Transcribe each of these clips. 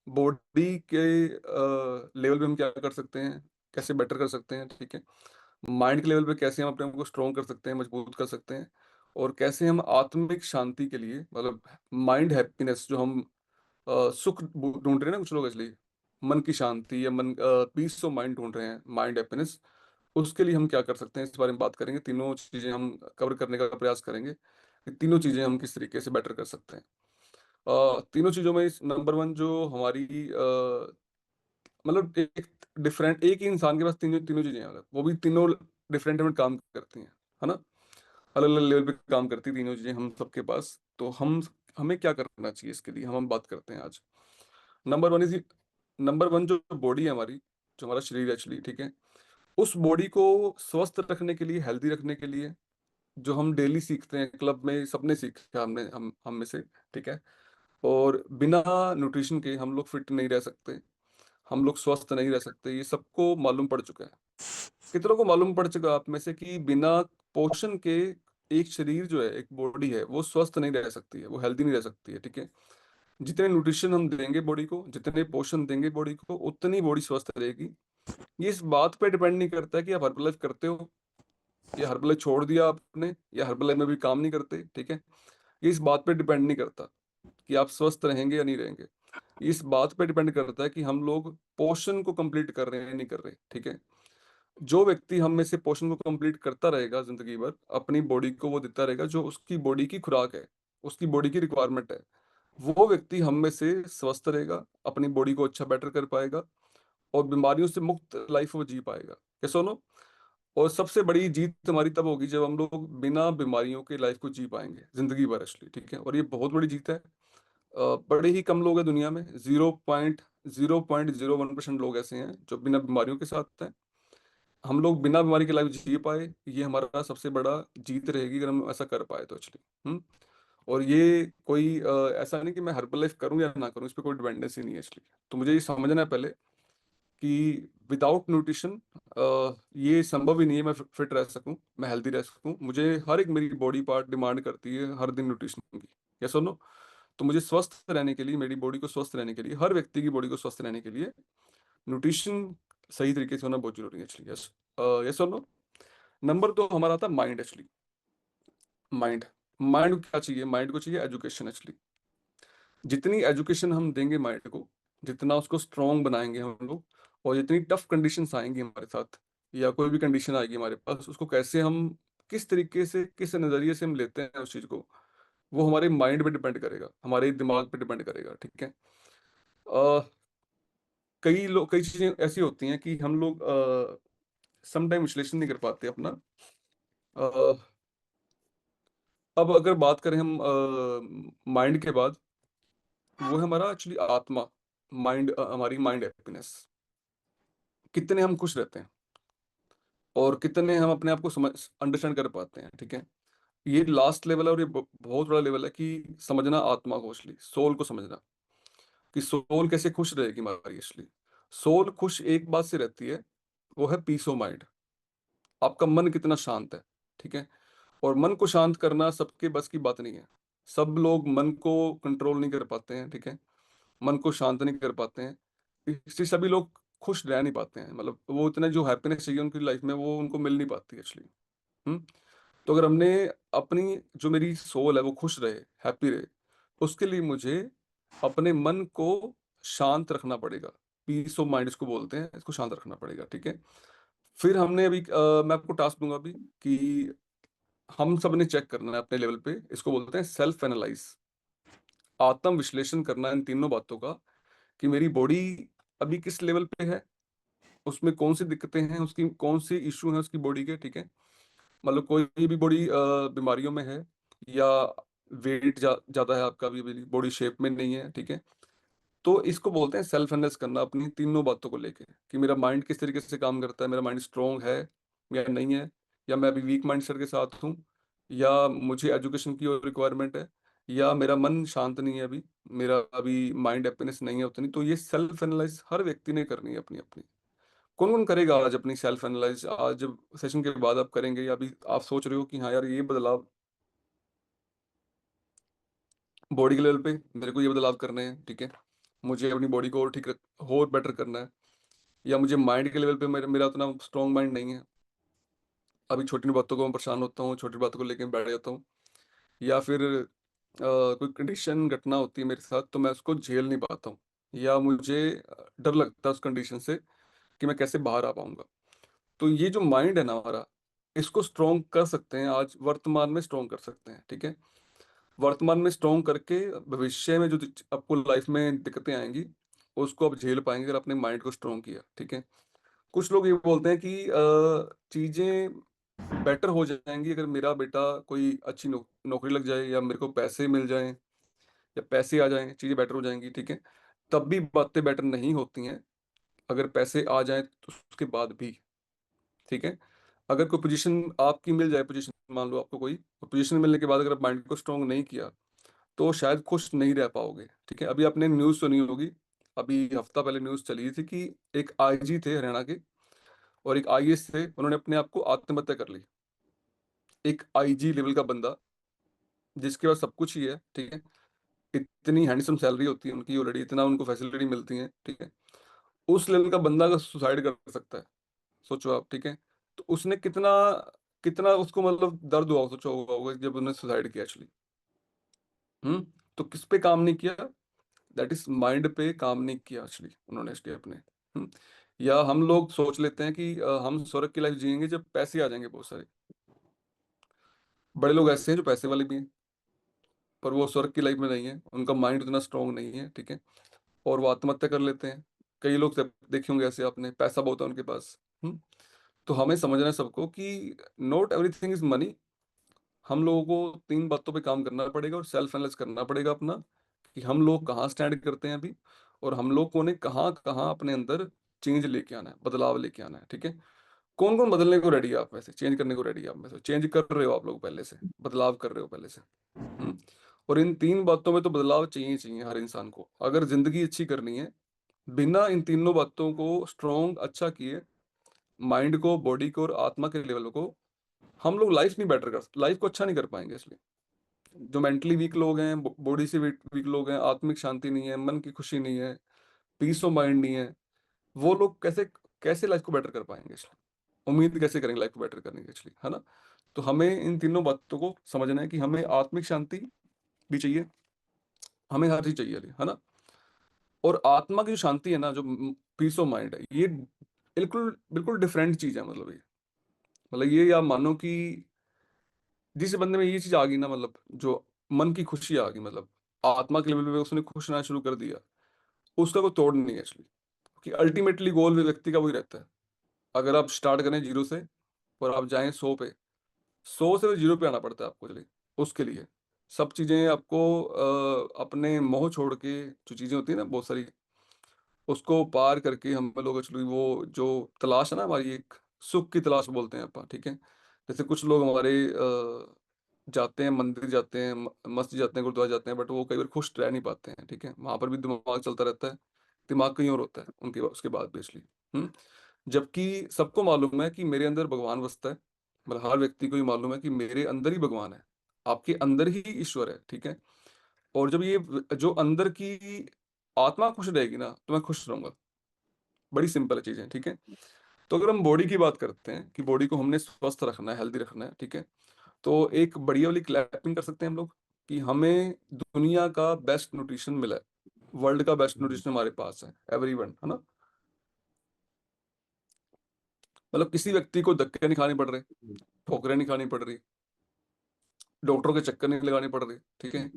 Body के level पे हम क्या कर सकते हैं, कैसे बेटर कर सकते हैं, ठीक है। माइंड के लेवल पे कैसे हम अपने आप को स्ट्रॉन्ग कर सकते हैं, मजबूत कर सकते हैं, और कैसे हम आत्मिक शांति के लिए, मतलब माइंड हैप्पीनेस, जो हम सुख ढूंढ रहे हैं ना कुछ लोग, इसलिए मन की शांति या मन पीस ऑफ माइंड ढूंढ रहे हैं, माइंड हैप्पीनेस, उसके लिए हम क्या कर सकते हैं, इस बारे में बात करेंगे। तीनों चीजें हम कवर करने का प्रयास करेंगे कि तीनों चीजें हम किस तरीके से बेटर कर सकते हैं। तीनों चीजों में नंबर वन जो हमारी मतलब एक डिफरेंट, एक ही इंसान के पास तीनों तीनों चीजें हैं, अगर वो भी तीनों डिफरेंट डिफरेंट काम करती हैं, है ना, अलग अलग लेवल पे काम करती तीनों चीजें हम सबके पास। तो हम हमें क्या करना चाहिए इसके लिए, हम बात करते हैं आज। Number one is, number one जो बॉडी है हमारी, जो हमारा शरीर एक्चुअली, ठीक है, उस बॉडी को स्वस्थ रखने के लिए, हेल्दी रखने के लिए, जो हम डेली सीखते हैं, क्लब में सबने सीखा, हमने हम में से, ठीक है, और बिना न्यूट्रिशन के हम लोग फिट नहीं रह सकते, हम लोग स्वस्थ नहीं रह सकते, ये सबको मालूम पड़ चुका है। कितनों को मालूम पड़ चुका है आप में से कि बिना पोषण के एक शरीर जो है, एक बॉडी है, वो स्वस्थ नहीं रह सकती है, वो हेल्दी नहीं रह सकती है, ठीक है। जितने न्यूट्रिशन हम देंगे बॉडी को, जितने पोषण देंगे बॉडी को, उतनी बॉडी स्वस्थ रहेगी। ये इस बात पे डिपेंड नहीं करता है कि आप हर्बल लाइफ करते हो, या हर्बल लाइफ छोड़ दिया आपने, या हर्बल लाइफ में भी काम नहीं करते, ठीक है। ये इस बात पे डिपेंड नहीं करता कि आप स्वस्थ रहेंगे या नहीं रहेंगे। ये इस बात पे डिपेंड करता है कि हम लोग पोषण को कंप्लीट कर रहे हैं या नहीं कर रहे, ठीक है। जो व्यक्ति हम में से पोषण को कंप्लीट करता रहेगा जिंदगी भर, अपनी बॉडी को वो देता रहेगा जो उसकी बॉडी की खुराक है, उसकी बॉडी की रिक्वायरमेंट है, वो व्यक्ति हम में से स्वस्थ रहेगा, अपनी बॉडी को अच्छा बेटर कर पाएगा, और बीमारियों से मुक्त लाइफ वो जी पाएगा। क्या सुनो, और सबसे बड़ी जीत हमारी तब होगी जब हम लोग बिना बीमारियों के लाइफ को जी पाएंगे जिंदगी भर एक्चुअली, ठीक है। और ये बहुत बड़ी जीत है। बड़े ही कम लोग हैं दुनिया में, 0.001% लोग ऐसे हैं जो बिना बीमारियों के साथ हैं। हम लोग बिना बीमारी के लाइफ जी पाए, ये हमारा सबसे बड़ा जीत रहेगी अगर हम ऐसा कर पाए तो एक्चुअली। और ये कोई ऐसा नहीं कि मैं हर्बल लाइफ करूं या ना करूं, इस पर कोई डिपेंडेंसी नहीं है एक्चुअली। तो मुझे ये समझना है पहले कि विदाउट न्यूट्रिशन ये संभव ही नहीं है मैं फिट रह सकूं, मैं हेल्दी रह सकूं। मुझे हर एक मेरी बॉडी पार्ट डिमांड करती है हर दिन न्यूट्रिशन की, या सुनो। तो मुझे स्वस्थ रहने के लिए, मेरी बॉडी को स्वस्थ रहने के लिए, हर व्यक्ति की बॉडी को स्वस्थ रहने के लिए न्यूट्रिशन सही तरीके से होना बहुत जरूरी है एक्चुअली। यस, यस और नो। नंबर दो हमारा था माइंड एक्चुअली। माइंड, माइंड को क्या चाहिए, माइंड को चाहिए एजुकेशन एक्चुअली। जितनी एजुकेशन हम देंगे माइंड को, जितना उसको स्ट्रांग बनाएंगे हम लोग, और जितनी टफ कंडीशंस आएंगी हमारे साथ, या कोई भी कंडीशन आएगी हमारे पास, उसको कैसे हम, किस तरीके से, किस नज़रिए से हम लेते हैं उस चीज़ को, वो हमारे माइंड पे डिपेंड करेगा, हमारे दिमाग पे डिपेंड करेगा, ठीक है। अ, कई लोग, कई चीज़ें ऐसी होती हैं कि हम लोग समटाइम विश्लेषण नहीं कर पाते अपना। अ, अब अगर बात करें हम माइंड के बाद, वो है हमारा एक्चुअली आत्मा, माइंड, हमारी माइंड हैप्पीनेस, कितने हम खुश रहते हैं, और कितने हम अपने आप को समझ, अंडरस्टैंड कर पाते हैं, ठीक है। ये लास्ट लेवल है, और ये बहुत बड़ा लेवल है कि समझना आत्मा को, असली सोल को समझना, कि सोल कैसे खुश रहेगी हमारी असली। सोल खुश एक बात से रहती है, वो है पीस ऑफ माइंड। आपका मन कितना शांत है, ठीक है। और मन को शांत करना सबके बस की बात नहीं है। सब लोग मन को कंट्रोल नहीं कर पाते हैं, ठीक है, मन को शांत नहीं कर पाते हैं, इसलिए सभी लोग खुश रह नहीं पाते हैं, मतलब वो इतने जो हैप्पीनेस चाहिए उनकी लाइफ में, वो उनको मिल नहीं पाती एक्चुअली। हम्म तो अगर हमने अपनी, जो मेरी सोल है वो खुश रहे, हैप्पी रहे, उसके लिए मुझे अपने मन को शांत रखना पड़ेगा। पीस ऑफ माइंड इसको बोलते हैं, इसको शांत रखना पड़ेगा, ठीक है। फिर हमने अभी मैं आपको टास्क दूंगा अभी कि हम सब ने चेक करना है अपने लेवल पे, इसको बोलते हैं सेल्फ एनालाइज, आत्म विश्लेषण करना इन तीनों बातों का, कि मेरी बॉडी अभी किस लेवल पे है, उसमें कौन सी दिक्कतें हैं, उसकी कौन सी इश्यू है उसकी बॉडी के, ठीक है। मतलब कोई भी बॉडी बीमारियों में है, या वेट ज्यादा है आपका, अभी बॉडी शेप में नहीं है, ठीक है। तो इसको बोलते हैं सेल्फ एनालाइज करना अपनी तीनों बातों को लेके, कि मेरा माइंड किस तरीके से काम करता है, मेरा माइंड स्ट्रांग है या नहीं है, या मैं अभी वीक माइंडसेट के साथ हूँ, या मुझे एजुकेशन की और रिक्वायरमेंट है, या मेरा मन शांत नहीं है अभी, मेरा अभी माइंड हैप्पीनेस नहीं है उतनी। तो ये सेल्फ एनालाइज हर व्यक्ति ने करनी है अपनी अपनी। कौन कौन करेगा आज अपनी सेल्फ एनालाइज, आज जब सेशन के बाद आप करेंगे, या अभी आप सोच रहे हो कि हाँ यार ये बदलाव बॉडी के लेवल पे मेरे को ये बदलाव करने हैं, ठीक है। मुझे अपनी बॉडी को और और बेटर करना है, या मुझे माइंड के लेवल पे मेरा मेरा उतना स्ट्रॉन्ग माइंड नहीं है, अभी छोटी बातों को मैं परेशान होता हूँ, छोटी बातों को लेके बैठ जाता हूँ, या फिर कोई कंडीशन घटना होती है मेरे साथ तो मैं उसको झेल नहीं पाता हूँ, या मुझे डर लगता है उस कंडीशन से कि मैं कैसे बाहर आ पाऊंगा। तो ये जो माइंड है ना हमारा, इसको स्ट्रॉन्ग कर सकते हैं, आज वर्तमान में स्ट्रॉन्ग कर सकते हैं, ठीक है। वर्तमान में स्ट्रॉन्ग करके भविष्य में जो आपको लाइफ में दिक्कतें आएंगी उसको आप झेल पाएंगे अगर आपने माइंड को स्ट्रॉन्ग किया, ठीक है। कुछ लोग ये बोलते हैं कि चीजें बेटर हो जाएंगी अगर मेरा बेटा कोई अच्छी नौकरी लग जाए, या मेरे को पैसे मिल जाएं, या पैसे आ जाएं चीजें बेटर हो जाएंगी, ठीक है। तब भी बातें बेटर नहीं होती हैं, अगर पैसे आ जाएं तो उसके बाद भी, ठीक है। अगर कोई पोजीशन आपकी मिल जाए, पोजीशन मान लो आपको कोई, पोजीशन मिलने के बाद अगर आप माइंड को स्ट्रॉन्ग नहीं किया तो शायद खुश नहीं रह पाओगे, ठीक है। अभी आपने न्यूज़ सुनी होगी, अभी हफ्ता पहले न्यूज़ चली थी कि एक आईजी थे हरियाणा के और एक आईएएस थे, उन्होंने अपने आप को आत्महत्या कर ली। एक आईजी लेवल का बंदा जिसके पास सब कुछ ही है, ठीक है, इतनी हैंडसम सैलरी होती है उनकी ऑलरेडी, इतना उनको फैसिलिटी मिलती है, ठीक है, उस लेवल का बंदा अगर सुसाइड कर सकता है, सोचो आप, ठीक है। तो उसने कितना कितना उसको मतलब दर्द हुआ, सोचो हुआ होगा जब उन्होंने सुसाइड किया एक्चुअली। हम्म। तो किस पे काम नहीं किया, दैट इज माइंड पे काम नहीं किया एक्चुअली उन्होंने इसके अपने। हम्म। या हम लोग सोच लेते हैं कि हम स्वर्ग की लाइफ जिएंगे जब पैसे आ जाएंगे बहुत सारे। बड़े लोग ऐसे हैं जो पैसे वाले भी हैं, पर वो स्वर्ग की लाइफ में नहीं है, उनका माइंड उतना स्ट्रांग नहीं है, ठीक है, और वो आत्महत्या कर लेते हैं। कई लोग देखे होंगे ऐसे, आपने, पैसा बहुत है उनके पास। हम्म। तो हमें समझना है सबको कि नॉट एवरीथिंग इज मनी। हम लोगों को तीन बातों पे काम करना पड़ेगा और सेल्फ एनालाइज करना पड़ेगा अपना, कि हम लोग कहाँ स्टैंड करते हैं अभी, और हम लोग को ने कहाँ कहाँ अपने अंदर चेंज लेके आना है, बदलाव लेके आना है, ठीक है। कौन कौन बदलने को रेडी है आप में से, चेंज करने को रेडी है आप में से, चेंज कर रहे हो आप लोग पहले से, बदलाव कर रहे हो पहले से। हम्म। और इन तीन बातों में तो बदलाव चाहिए ही चाहिए हर इंसान को, अगर जिंदगी अच्छी करनी है। बिना इन तीनों बातों को स्ट्रॉन्ग अच्छा किए, माइंड को, बॉडी को और आत्मा के लेवल को, हम लोग लाइफ नहीं बेटर कर, लाइफ को अच्छा नहीं कर पाएंगे। इसलिए जो मेंटली वीक लोग हैं, बॉडी से वीक लोग हैं, आत्मिक शांति नहीं है, मन की खुशी नहीं है, पीस ऑफ माइंड नहीं है, वो लोग कैसे कैसे लाइफ को बेटर कर पाएंगे, इसलिए उम्मीद कैसे करेंगे लाइफ को बेटर करने की, इसलिए, है ना। तो हमें इन तीनों बातों को समझना है कि हमें आत्मिक शांति भी चाहिए, हमें हर चीज चाहिए अभी, है ना। और आत्मा की जो शांति है ना, जो पीस ऑफ माइंड है, ये बिल्कुल बिल्कुल डिफरेंट चीज है, मतलब ये, मतलब ये आप मानो कि जिस बंदे में ये चीज आ गई ना, मतलब जो मन की खुशी आ गई, मतलब आत्मा के लेवल पे उसने खुश होना शुरू कर दिया, उसका कोई तोड़ नहीं है एक्चुअली। कि अल्टीमेटली गोल व्यक्ति का वही रहता है। अगर आप स्टार्ट करें जीरो से और आप जाएं 100 पे, 100 से जीरो पे आना पड़ता है आपको, चलिए, उसके लिए सब चीजें आपको अपने मोह छोड़ के, जो चीजें होती है ना बहुत सारी, उसको पार करके हम लोग एक्चुअली वो जो तलाश है ना हमारी, एक सुख की तलाश बोलते हैं अपन, ठीक है। जैसे कुछ लोग हमारे जाते हैं, मंदिर जाते हैं, मस्जिद जाते हैं, गुरुद्वारा जाते हैं, बट वो कई बार खुश रह नहीं पाते हैं, ठीक है, वहां पर भी दिमाग चलता रहता है, दिमाग कहीं और होता है उनके उसके बाद भी इसलिए। हम्म। जबकि सबको मालूम है कि मेरे अंदर भगवान बसता है, मतलब हर व्यक्ति को ही मालूम है कि मेरे अंदर ही भगवान है, आपके अंदर ही ईश्वर है, ठीक है। और जब ये जो अंदर की आत्मा खुश रहेगी ना तो मैं खुश रहूंगा। बड़ी सिंपल चीज है, ठीक है। तो अगर हम बॉडी की बात करते हैं कि बॉडी को हमने स्वस्थ रखना है, हेल्दी रखना है, ठीक है, तो एक बढ़िया वाली क्लैपिंग कर सकते हैं हम लोग कि हमें दुनिया का बेस्ट न्यूट्रिशन मिला है, वर्ल्ड का बेस्ट न्यूट्रिशन हमारे पास है, एवरीवन, है ना। मतलब किसी व्यक्ति को धक्के नहीं खाने पड़ रहे, ठोकरें नहीं खानी पड़ रही, डॉक्टरों के चक्कर नहीं लगाने पड़ रहे, ठीक है।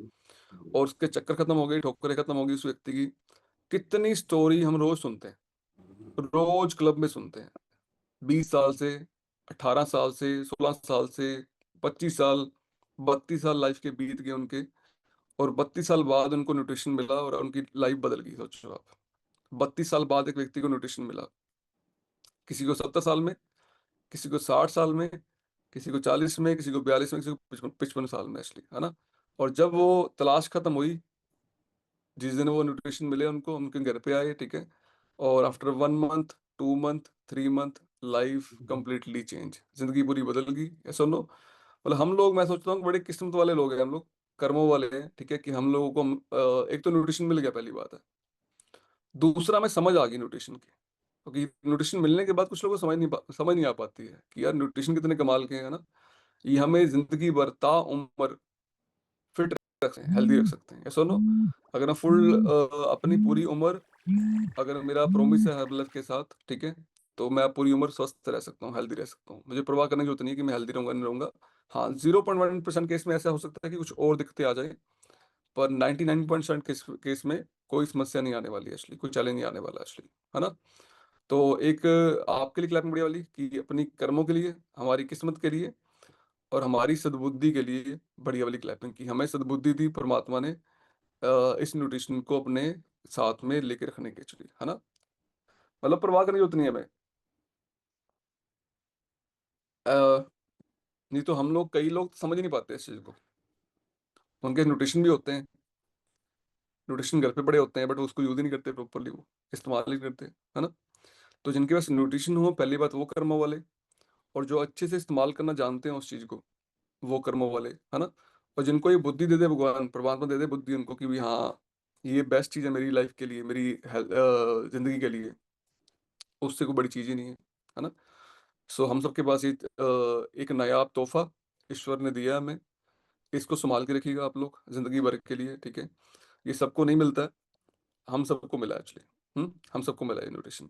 और उसके चक्कर खत्म हो गए, ठोकरें खत्म हो गई उस व्यक्ति की। कितनी स्टोरी हम रोज सुनते हैं, रोज क्लब में सुनते हैं, 20 साल से, 18 साल से, 16 साल से, 25 साल, 32 साल लाइफ के बीत गए उनके, और 32 साल बाद उनको न्यूट्रिशन मिला और उनकी लाइफ बदल गई, सोचो आप। 32 साल बाद एक व्यक्ति को न्यूट्रिशन मिला, किसी को 70 साल में, किसी को 60 साल में, किसी को 40 में, किसी को 42 में, किसी को 55 55 साल में असली, है ना। और जब वो तलाश खत्म हुई, जिस दिन वो न्यूट्रिशन मिले उनको, उनके घर पे आए, ठीक है, और after 1 month, 2 month, 3 month, life completely change, जिंदगी पूरी बदल गई, ऐसा नो। मतलब हम लोग, मैं सोचता हूँ कि बड़े किस्मत वाले लोग हैं हम लोग, कर्मों वाले हैं, ठीक है, कि हम लोगों को एक तो न्यूट्रिशन मिल गया, पहली बात है, दूसरा, मैं समझ आ गई न्यूट्रिशन की, क्योंकि न्यूट्रिशन मिलने के बाद कुछ लोगों को समझ नहीं आ पाती है कि यार न्यूट्रिशन कितने कमाल के हैं ना। ये हमें जिंदगी भर उम्र फिट रख सकते हैं, हेल्दी रख सकते हैं, ऐसा नो। अगर हम फुल अपनी पूरी उम्र, अगर मेरा प्रॉमिस है हर लाइफ के साथ, ठीक है, तो मैं पूरी उम्र स्वस्थ रह सकता हूँ, हेल्दी रह सकता हूँ, मुझे परवाह करने की जरूरत नहीं है कि मैं हेल्दी रहूंगा नहीं रहूंगा। हाँ, 0.1% केस में ऐसा हो सकता है कि कुछ और दिक्कतें आ जाए, पर 99% केस में कोई समस्या नहीं आने वाली है एक्चुअली, कोई चैलेंज नहीं आने वाला एक्चुअली, है ना। तो एक आपके लिए क्लैपिंग बढ़िया वाली कि अपनी कर्मों के लिए, हमारी किस्मत के लिए, और हमारी सद्बुद्धि के लिए बढ़िया वाली क्लैपिंग की हमें सद्बुद्धि दी परमात्मा ने, इस न्यूट्रिशन को अपने साथ में लेके रखने के लिए, है ना। मतलब परवाह करने की जरूरत नहीं है हमें। अ, नहीं तो हम लोग, कई लोग समझ नहीं पाते इस चीज को। उनके न्यूट्रिशन भी होते हैं, न्यूट्रिशन घर पे पड़े होते हैं, बट उसको यूज ही नहीं करते प्रॉपरली, वो इस्तेमाल ही नहीं करते, है ना। तो जिनके पास न्यूट्रिशन हो, पहली बात वो कर्मों वाले, और जो अच्छे से इस्तेमाल करना जानते हैं उस चीज को, वो कर्मों वाले, है ना। और जिनको ये बुद्धि दे दे भगवान परमात्मा, दे दे बुद्धि उनको कि भी हाँ, ये बेस्ट चीज है मेरी लाइफ के लिए, मेरी जिंदगी के लिए, उससे कोई बड़ी चीज ही नहीं है ना। सो हम सबके पास एक नायाब तोहफा ईश्वर ने दिया है हमें, इसको संभाल के रखिएगा आप लोग जिंदगी भर के लिए, ठीक है। ये सबको नहीं मिलता है, हम सबको मिला एक्चुअली। हम सबको मिला है न्यूट्रिशन।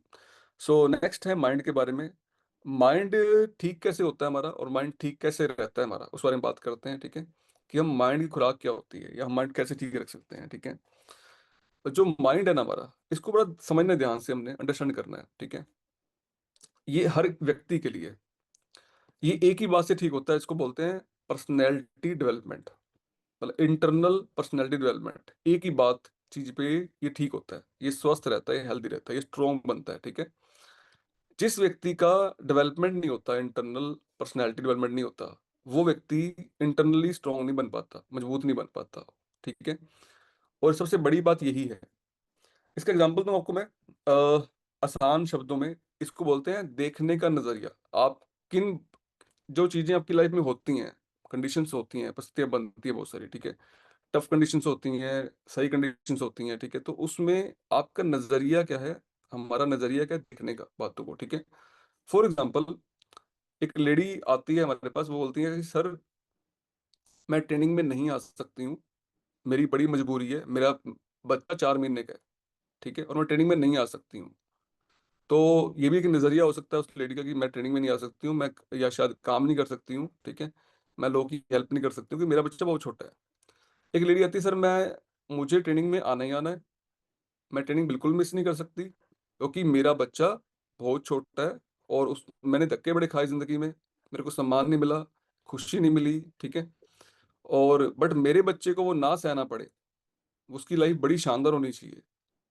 सो नेक्स्ट है माइंड के बारे में। माइंड ठीक कैसे होता है हमारा, और माइंड ठीक कैसे रहता है हमारा, उस बारे में बात करते हैं, ठीक है। कि हम माइंड की खुराक क्या होती है, या हम माइंड कैसे ठीक रख सकते हैं, ठीक है। तो जो माइंड है ना हमारा, इसको बड़ा समझना, ध्यान से हमने अंडरस्टैंड करना है, ठीक है। ये हर व्यक्ति के लिए, ये एक ही बात से ठीक होता है, इसको बोलते हैं पर्सनैलिटी डेवलपमेंट, मतलब इंटरनल पर्सनैलिटी डेवलपमेंट। एक ही बात चीज पे ये ठीक होता है, ये स्वस्थ रहता है, हेल्दी रहता है, ये स्ट्रोंग बनता है, ठीक है। जिस व्यक्ति का डेवलपमेंट नहीं होता, इंटरनल पर्सनैलिटी डेवलपमेंट नहीं होता, वो व्यक्ति इंटरनली स्ट्रोंग नहीं बन पाता, मजबूत नहीं बन पाता, ठीक है। और सबसे बड़ी बात यही है, इसका एग्जांपल दूं आपको मैं, आसान शब्दों में, इसको बोलते हैं देखने का नजरिया। आप किन, जो चीजें आपकी लाइफ में होती हैं, कंडीशंस होती हैं, परिस्थितियां बनती है बहुत सारी, ठीक है। टफ कंडीशंस होती हैं, सही कंडीशंस होती हैं, ठीक है। तो उसमें आपका नजरिया क्या है, हमारा नजरिया क्या है देखने का बातों को, ठीक है। फॉर एग्जाम्पल, एक लेडी आती है हमारे पास, वो बोलती है कि सर, मैं ट्रेनिंग में नहीं आ सकती हूँ, मेरी बड़ी मजबूरी है, मेरा बच्चा 4 महीने का है, ठीक है, और मैं ट्रेनिंग में नहीं आ सकती हूँ। तो ये भी एक नजरिया हो सकता है उस लेडी का कि मैं ट्रेनिंग में नहीं आ सकती हूँ, मैं या शायद काम नहीं कर सकती हूँ, ठीक है, मैं लोगों की हेल्प नहीं कर सकती हूँ, कि मेरा बच्चा बहुत छोटा है। एक लेडी आती है, सर मैं, मुझे ट्रेनिंग में आना ही आना है, मैं ट्रेनिंग बिल्कुल मिस नहीं कर सकती, क्योंकि मेरा बच्चा बहुत छोटा है, और उस मैंने धक्के बड़े खाए जिंदगी में, मेरे को सम्मान नहीं मिला, खुशी नहीं मिली, ठीक है। और बट मेरे बच्चे को वो ना सहना पड़े, उसकी लाइफ बड़ी शानदार होनी चाहिए,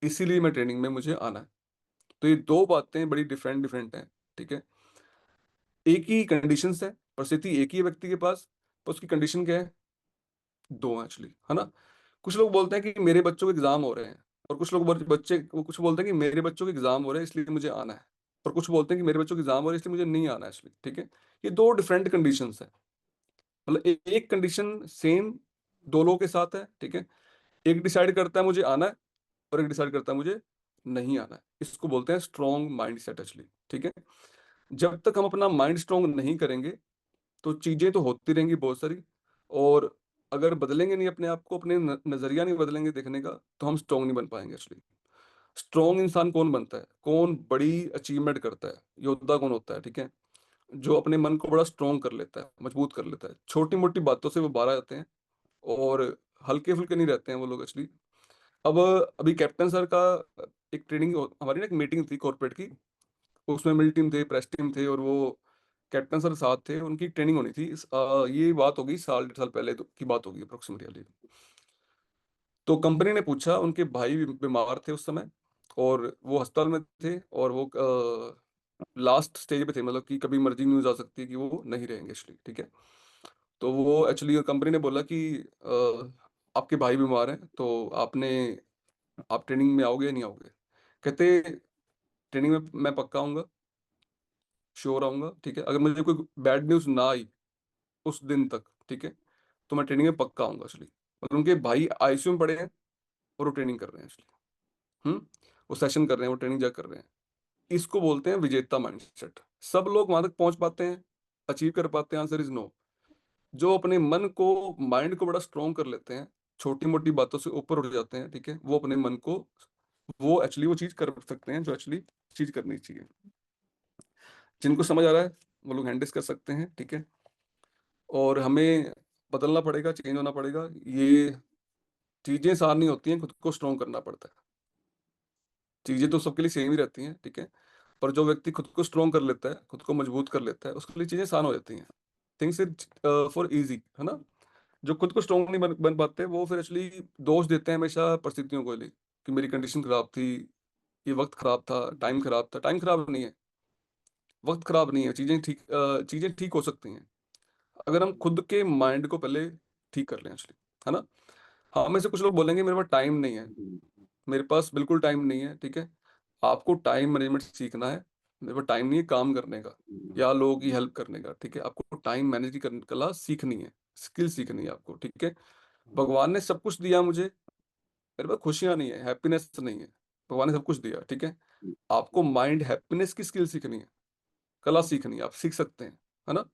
इसीलिए मैं ट्रेनिंग में मुझे आना है। तो ये दो बातें बड़ी डिफरेंट डिफरेंट हैं, ठीक है। एक ही कंडीशंस है, परिस्थिति एक ही है व्यक्ति के पास, पर उसकी कंडीशन क्या है, दो हैं एक्चुअली, है ना। कुछ लोग बोलते हैं कि मेरे बच्चों के एग्जाम हो रहे हैं, और कुछ लोग कुछ बोलते हैं कि मेरे बच्चों के एग्जाम हो रहे हैं इसलिए मुझे आना है, और कुछ बोलते हैं कि मेरे बच्चों के एग्जाम हो रहे हैं इसलिए मुझे नहीं आना है इसलिए, ठीक है। ये दो डिफरेंट कंडीशंस है, मतलब एक कंडीशन सेम दो लोगों के साथ है, ठीक है। एक डिसाइड करता है मुझे आना है, और एक डिसाइड करता है मुझे नहीं आना है। इसको बोलते हैं स्ट्रॉन्ग माइंड सेट एक्चुअली, ठीक है। जब तक हम अपना माइंड स्ट्रॉन्ग नहीं करेंगे, तो चीजें तो होती रहेंगी बहुत सारी, और अगर बदलेंगे नहीं अपने आप को, अपने नजरिया नहीं बदलेंगे देखने का, तो हम स्ट्रॉन्ग नहीं बन पाएंगे एक्चुअली। स्ट्रॉन्ग इंसान कौन बनता है, कौन बड़ी अचीवमेंट करता है, योद्धा कौन होता है, ठीक है। जो अपने मन को बड़ा स्ट्रॉन्ग कर लेता है, मजबूत कर लेता है, छोटी मोटी बातों से वो बाहर आ जाते हैं, और हल्के फुल्के नहीं रहते हैं वो लोग एक्चुअली। अब अभी कैप्टन सर का एक ट्रेनिंग, हमारी ना एक मीटिंग थी कॉर्पोरेट की, उसमें मिल टीम थे, प्रेस टीम थे, और वो कैप्टन सर साथ थे, उनकी ट्रेनिंग होनी थी। ये बात होगी साल 1.5 साल पहले की बात होगी अप्रोक्सीमेटली। तो कंपनी ने पूछा, उनके भाई बीमार थे उस समय, और वो अस्पताल में थे, और वो लास्ट स्टेज पे थे, मतलब कि कभी मर्जी न्यूज आ सकती है कि वो नहीं रहेंगे एक्चुअली, ठीक है। तो वो एक्चुअली कंपनी ने बोला कि आपके भाई बीमार हैं, तो आप ट्रेनिंग में आओगे या नहीं आओगे। कहते, ट्रेनिंग में मैं पक्का आऊंगा, श्योर आऊंगा, ठीक है। अगर मुझे कोई बैड न्यूज ना आई उस दिन तक, ठीक है, तो मैं ट्रेनिंग में पक्का आऊंगा एक्चुअली। मतलब उनके भाई आईसीयू में पड़े हैं, और वो ट्रेनिंग कर रहे हैं एक्चुअली। हम्म वो सेशन कर रहे हैं, वो ट्रेनिंग जा कर रहे हैं। इसको बोलते हैं विजेता माइंडसेट। सब लोग वहां तक पहुंच पाते हैं, अचीव कर पाते हैं? Answer is no. जो अपने मन को, माइंड को बड़ा स्ट्रॉन्ग कर लेते हैं, छोटी मोटी बातों से ऊपर उठ जाते हैं, ठीक है, वो अपने मन को, वो एक्चुअली वो चीज कर सकते हैं जो एक्चुअली चीज करनी चाहिए। जिनको समझ आ रहा है वो लोग हैंडल कर सकते हैं, ठीक है। और हमें बदलना पड़ेगा, चेंज होना पड़ेगा। ये चीजें आसान नहीं होती हैं, खुद को स्ट्रॉन्ग करना पड़ता है। चीजें तो सबके लिए सेम ही रहती हैं, ठीक है, पर जो व्यक्ति खुद को स्ट्रॉन्ग कर लेता है, खुद को मजबूत कर लेता है, उसके लिए चीजें आसान हो जाती हैं। थिंग्स इज फॉर इजी, है ना। जो खुद को स्ट्रॉन्ग नहीं बन पाते, वो फिर एक्चुअली दोष देते हैं हमेशा परिस्थितियों को लिए, कि मेरी कंडीशन खराब थी, ये वक्त खराब था, टाइम खराब था। टाइम खराब नहीं है, वक्त खराब नहीं है, चीजें ठीक हो सकती हैं अगर हम खुद के माइंड को पहले ठीक कर लें एक्चुअली, है ना। हाँ, में से कुछ लोग बोलेंगे मेरे पास टाइम नहीं है, मेरे पास बिल्कुल टाइम नहीं है, ठीक है। आपको टाइम मैनेजमेंट सीखना है। मेरे पास टाइम नहीं है काम करने का या लोगों की हेल्प करने का, ठीक है। आपको टाइम मैनेज की कला सीखनी है, स्किल सीखनी है आपको, ठीक है। भगवान ने सब कुछ दिया मुझे, मेरे पास खुशियां नहीं है, हैप्पीनेस नहीं है। भगवान ने सब कुछ दिया, ठीक है। आपको माइंड हैप्पीनेस की स्किल सीखनी है, कला सीखनी है, आप सीख सकते हैं, है ना।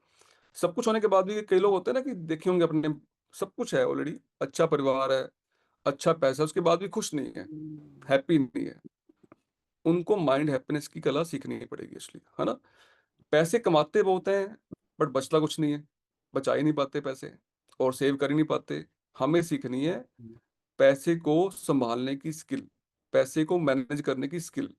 सब कुछ होने के बाद भी कई लोग होते हैं ना, कि देखे होंगे अपने, सब कुछ है ऑलरेडी, अच्छा परिवार है, अच्छा पैसा है, उसके बाद भी खुश नहीं है, हैप्पी नहीं है। उनको माइंड हैप्पीनेस की कला सीखनी पड़ेगी इसलिए, है ना। पैसे कमाते बहुत हैं, बट बचता कुछ नहीं है, बचा ही नहीं पाते पैसे, और सेव कर ही नहीं पाते। हमें सीखनी है पैसे को संभालने की स्किल, पैसे को मैनेज करने की स्किल।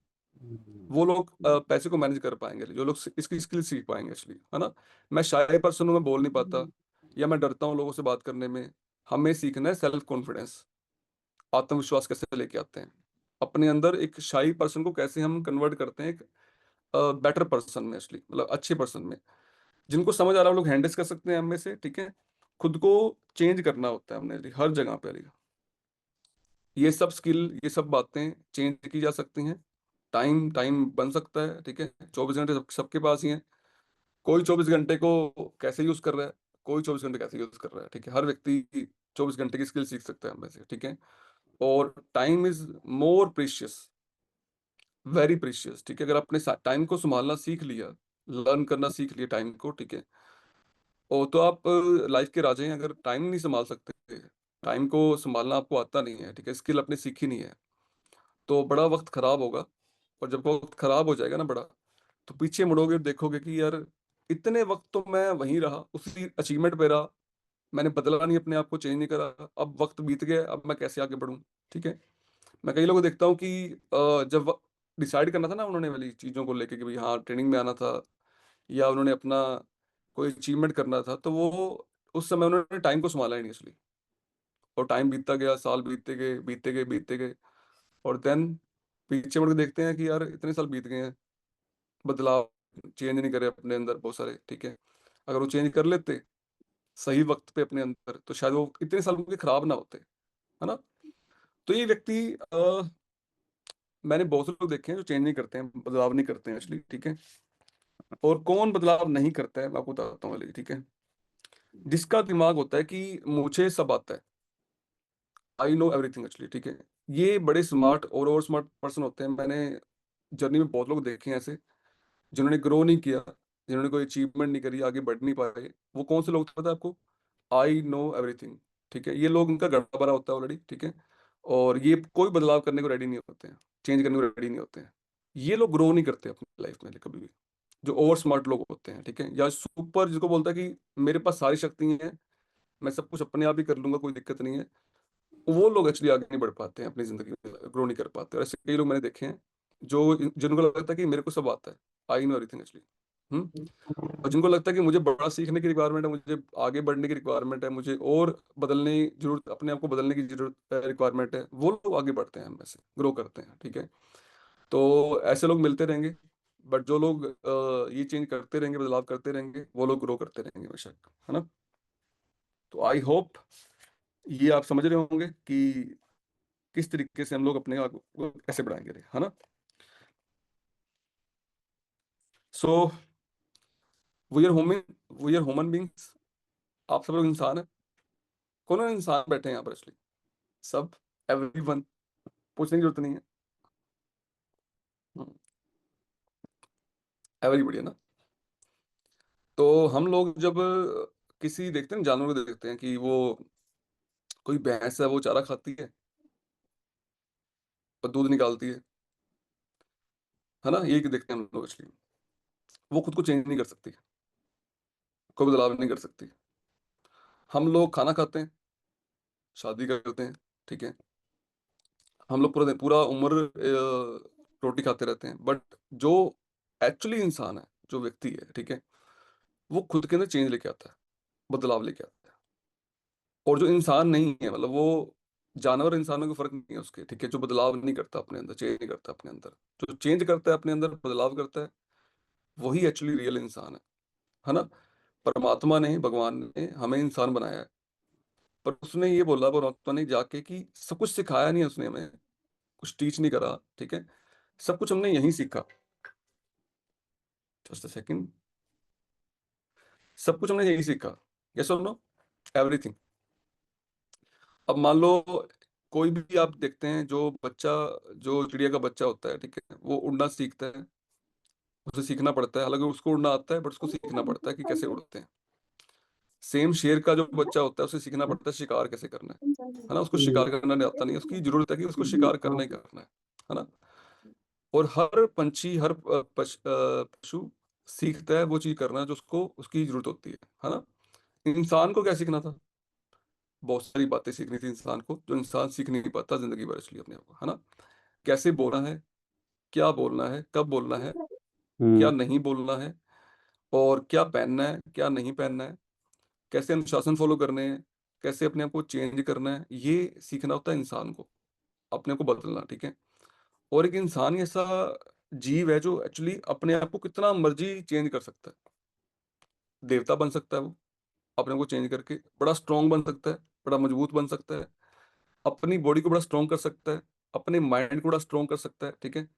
वो लोग पैसे को मैनेज कर पाएंगे जो लोग इसकी स्किल सीख पाएंगे एक्चुअली, है ना। मैं शाय पर्सन हूँ, मैं बोल नहीं पाता, या मैं डरता हूँ लोगों से बात करने में। हमें सीखना है सेल्फ कॉन्फिडेंस, आत्मविश्वास कैसे लेके आते हैं अपने अंदर। एक शाई पर्सन को कैसे हम कन्वर्ट करते हैं एक बेटर पर्सन में, एक्चुअली मतलब अच्छे पर्सन में। जिनको समझ आ रहा है वो लोग हैंडल कर सकते हैं हम में से, ठीक है। खुद को चेंज करना होता है हमने हर जगह पे। ये सब स्किल, ये सब बातें चेंज की जा सकती हैं। टाइम टाइम बन सकता है, ठीक है। 24 घंटे सबके पास ही हैं। कोई 24 घंटे को कैसे यूज कर रहा है, कोई 24 घंटे कैसे यूज कर रहा है, ठीक है। हर व्यक्ति 24 घंटे की स्किल सीख सकता है हम में से, ठीक है। और time is more precious, very precious, ठीक है। अगर आपने टाइम को संभालना सीख लिया, लर्न करना सीख लिया टाइम को, ठीक है, और तो आप लाइफ के राजा हैं। अगर टाइम नहीं संभाल सकते, टाइम को संभालना आपको आता नहीं है, ठीक है, स्किल अपने सीखी नहीं है, तो बड़ा वक्त खराब होगा। और जब वक्त खराब हो जाएगा ना बड़ा, तो पीछे मुड़ोगे और देखोगे कि यार इतने वक्त तो मैं वहीं रहा, उसी अचीवमेंट पे रहा, मैंने बदला नहीं, अपने आप को चेंज नहीं करा। अब वक्त बीत गया, अब मैं कैसे आगे बढ़ूं, ठीक है। मैं कई लोगों को देखता हूँ कि जब डिसाइड करना था ना उन्होंने वाली चीज़ों को लेके, कि भाई हाँ ट्रेनिंग में आना था, या उन्होंने अपना कोई अचीवमेंट करना था, तो वो उस समय उन्होंने टाइम को संभाला ही नहीं इसलिए। और टाइम बीतता गया, साल बीतते गए, बीतते गए, बीतते गए, और देन पीछे मुड़ के देखते हैं कि यार इतने साल बीत गए हैं, बदलाव चेंज नहीं करे अपने अंदर बहुत सारे, ठीक है। अगर वो चेंज कर लेते सही वक्त पे अपने अंदर, तो शायद वो इतने साल उनके खराब ना होते, है ना। तो ये व्यक्ति मैंने बहुत से लोग देखे हैं जो चेंज नहीं करते हैं, बदलाव नहीं करते हैं एक्चुअली, ठीक है। और कौन बदलाव नहीं करता है मैं आपको बताता हूँ, ठीक है। जिसका दिमाग होता है कि मुझे सब आता है, आई नो एवरीथिंग एक्चुअली, ठीक है। ये बड़े स्मार्ट और ओवर स्मार्ट पर्सन होते हैं। मैंने जर्नी में बहुत लोग देखे हैं ऐसे, जिन्होंने ग्रो नहीं किया, जिन्होंने कोई अचीवमेंट नहीं करी, आगे बढ़ नहीं पाए। वो कौन से लोग थे पता है आपको? आई नो एवरीथिंग, ठीक है। ये लोग, उनका गड़ा भरा होता है ऑलरेडी, ठीक है। और ये कोई बदलाव करने को रेडी नहीं होते हैं, चेंज करने को रेडी नहीं होते हैं। ये लोग ग्रो नहीं करते अपनी लाइफ में कभी भी। जो ओवर स्मार्ट लोग होते हैं, ठीक है, या सुपर, जिसको बोलता है कि मेरे पास सारी शक्ति हैं, मैं सब कुछ अपने आप ही कर लूंगा, कोई दिक्कत नहीं है, वो लोग एक्चुअली आगे नहीं बढ़ पाते हैं अपनी जिंदगी में, ग्रो नहीं कर पाते। और ऐसे कई लोग मैंने देखे हैं जो, जिनको लगता है कि मेरे को सब आता है, आई नो एवरीथिंग एक्चुअली। हम्म। और जिनको लगता है कि मुझे बड़ा सीखने की रिक्वायरमेंट है, मुझे आगे बढ़ने की रिक्वायरमेंट है, मुझे और बदलने की जरूरत, अपने आप को बदलने की जरूरत रिक्वायरमेंट है, वो लोग आगे बढ़ते हैं, हम में से ग्रो करते हैं, ठीक है। तो ऐसे लोग मिलते रहेंगे। बट जो लोग ये चेंज करते रहेंगे, बदलाव करते रहेंगे, वो लोग ग्रो करते रहेंगे बेशक, है ना। तो आई होप ये आप समझ रहे होंगे कि किस तरीके से हम लोग अपने आप को कैसे बढ़ाएंगे, है ना। So we are human, we are human beings. आप सब लोग इंसान है, कौन इंसान बैठे हैं यहाँ पर एक्चुअली, सब, एवरीवन, पूछने की जरूरत नहीं है। हम्म, एवरीबॉडी है ना। तो हम लोग जब किसी देखते हैं ना, जानवर को देखते हैं कि वो कोई भैंस है वो चारा खाती और दूध निकालती है ना, ये देखते हैं हम लोग एक्चुअली। वो खुद को चेंज नहीं कर सकती, कोई बदलाव नहीं कर सकती। हम लोग खाना खाते हैं, शादी करते हैं, ठीक है, हम लोग पूरा पूरा उम्र रोटी खाते रहते हैं, बट जो एक्चुअली इंसान है, जो व्यक्ति है, ठीक है, वो खुद के अंदर चेंज लेके आता है, बदलाव लेके आता है। और जो इंसान नहीं है, मतलब वो जानवर इंसानों के फर्क नहीं है उसके, ठीक है, जो बदलाव नहीं करता अपने अंदर, चेंज नहीं करता अपने अंदर, जो चेंज करता है अपने अंदर, बदलाव करता है, वही एक्चुअली रियल इंसान है ना। परमात्मा ने, भगवान ने हमें इंसान बनाया है, पर उसने ये बोला परमात्मा ने जाके कि सब कुछ सिखाया नहीं है उसने हमें, कुछ टीच नहीं करा, ठीक है, सब कुछ हमने यहीं सीखा। Just a second. सब कुछ हमने यहीं सीखा, यस और नो, एवरीथिंग। अब मान लो कोई भी आप देखते हैं, जो बच्चा, जो चिड़िया का बच्चा होता है, ठीक है, वो उड़ना सीखता है, उसे सीखना पड़ता है, हालांकि उसको उड़ना आता है बट उसको सीखना पड़ता है कि कैसे उड़ते हैं। सेम शेर का जो बच्चा होता है, उसे सीखना पड़ता है शिकार कैसे करना है ना, उसको शिकार करना नहीं आता, नहीं, उसकी जरूरत है कि उसको शिकार करना ही करना है ना। और हर पंछी, हर पशु सीखता है वो चीज करना जो उसको, उसकी जरूरत होती है ना। इंसान को क्या सीखना था? बहुत सारी बातें सीखनी थी इंसान को, जो इंसान सीख नहीं पाता जिंदगी भर इसलिए अपने आप को, है ना। कैसे बोलना है, क्या बोलना है, कब बोलना है, क्या हम्म। नहीं बोलना है, और क्या पहनना है, क्या नहीं पहनना है, कैसे अनुशासन फॉलो करने हैं, कैसे अपने आप को चेंज करना है, ये सीखना होता है इंसान को, अपने आप को बदलना, ठीक है। और एक इंसान ही ऐसा जीव है जो एक्चुअली अपने आप को कितना मर्जी चेंज कर सकता है। देवता बन सकता है वो, अपने आप को चेंज करके बड़ा स्ट्रांग बन सकता है, बड़ा मजबूत बन सकता है, अपनी बॉडी को बड़ा स्ट्रांग कर सकता है, अपने माइंड को बड़ा स्ट्रांग कर सकता है, ठीक है।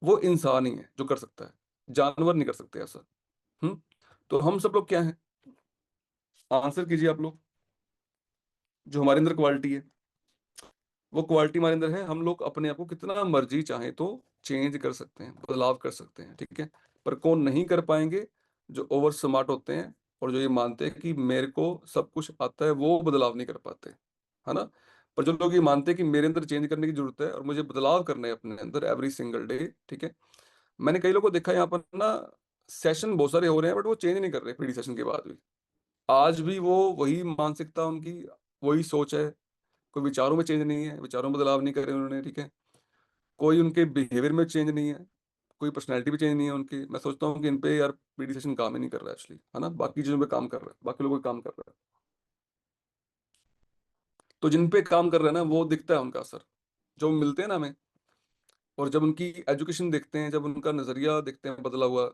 वो इंसान ही है जो कर सकता है, जानवर नहीं कर सकते ऐसा। हम्म। तो हम सब लोग क्या हैं? आंसर कीजिए आप लोग। जो हमारे अंदर क्वालिटी है, वो क्वालिटी हमारे अंदर है, हम लोग अपने आप को कितना मर्जी चाहे तो चेंज कर सकते हैं, बदलाव कर सकते हैं, ठीक है। पर कौन नहीं कर पाएंगे? जो ओवर स्मार्ट होते हैं और जो ये मानते हैं कि मेरे को सब कुछ आता है, वो बदलाव नहीं कर पाते, है ना। पर जो लोग ये मानते हैं कि मेरे अंदर चेंज करने की जरूरत है और मुझे बदलाव करना है अपने अंदर एवरी सिंगल डे, ठीक है। मैंने कई लोगों को देखा है यहाँ पर ना, सेशन बहुत सारे हो रहे हैं बट वो चेंज नहीं कर रहे पीडी सेशन के बाद भी। आज भी वो वही मानसिकता उनकी, वही सोच है, कोई विचारों में चेंज नहीं है, विचारों में बदलाव नहीं करे उन्होंने, ठीक है। कोई उनके बिहेवियर में चेंज नहीं है, कोई पर्सनैलिटी भी चेंज नहीं है उनकी। मैं सोचता हूँ कि इन पे यार पीडी सेशन काम ही नहीं कर रहा है एक्चुअली, है ना, बाकी चीजों पे काम कर रहा है, बाकी लोगों पे काम कर रहा है। तो जिन पे काम कर रहे हैं ना, वो दिखता है उनका असर, जो मिलते हैं ना हमें। और जब उनकी एजुकेशन देखते हैं, जब उनका नजरिया देखते हैं बदला हुआ,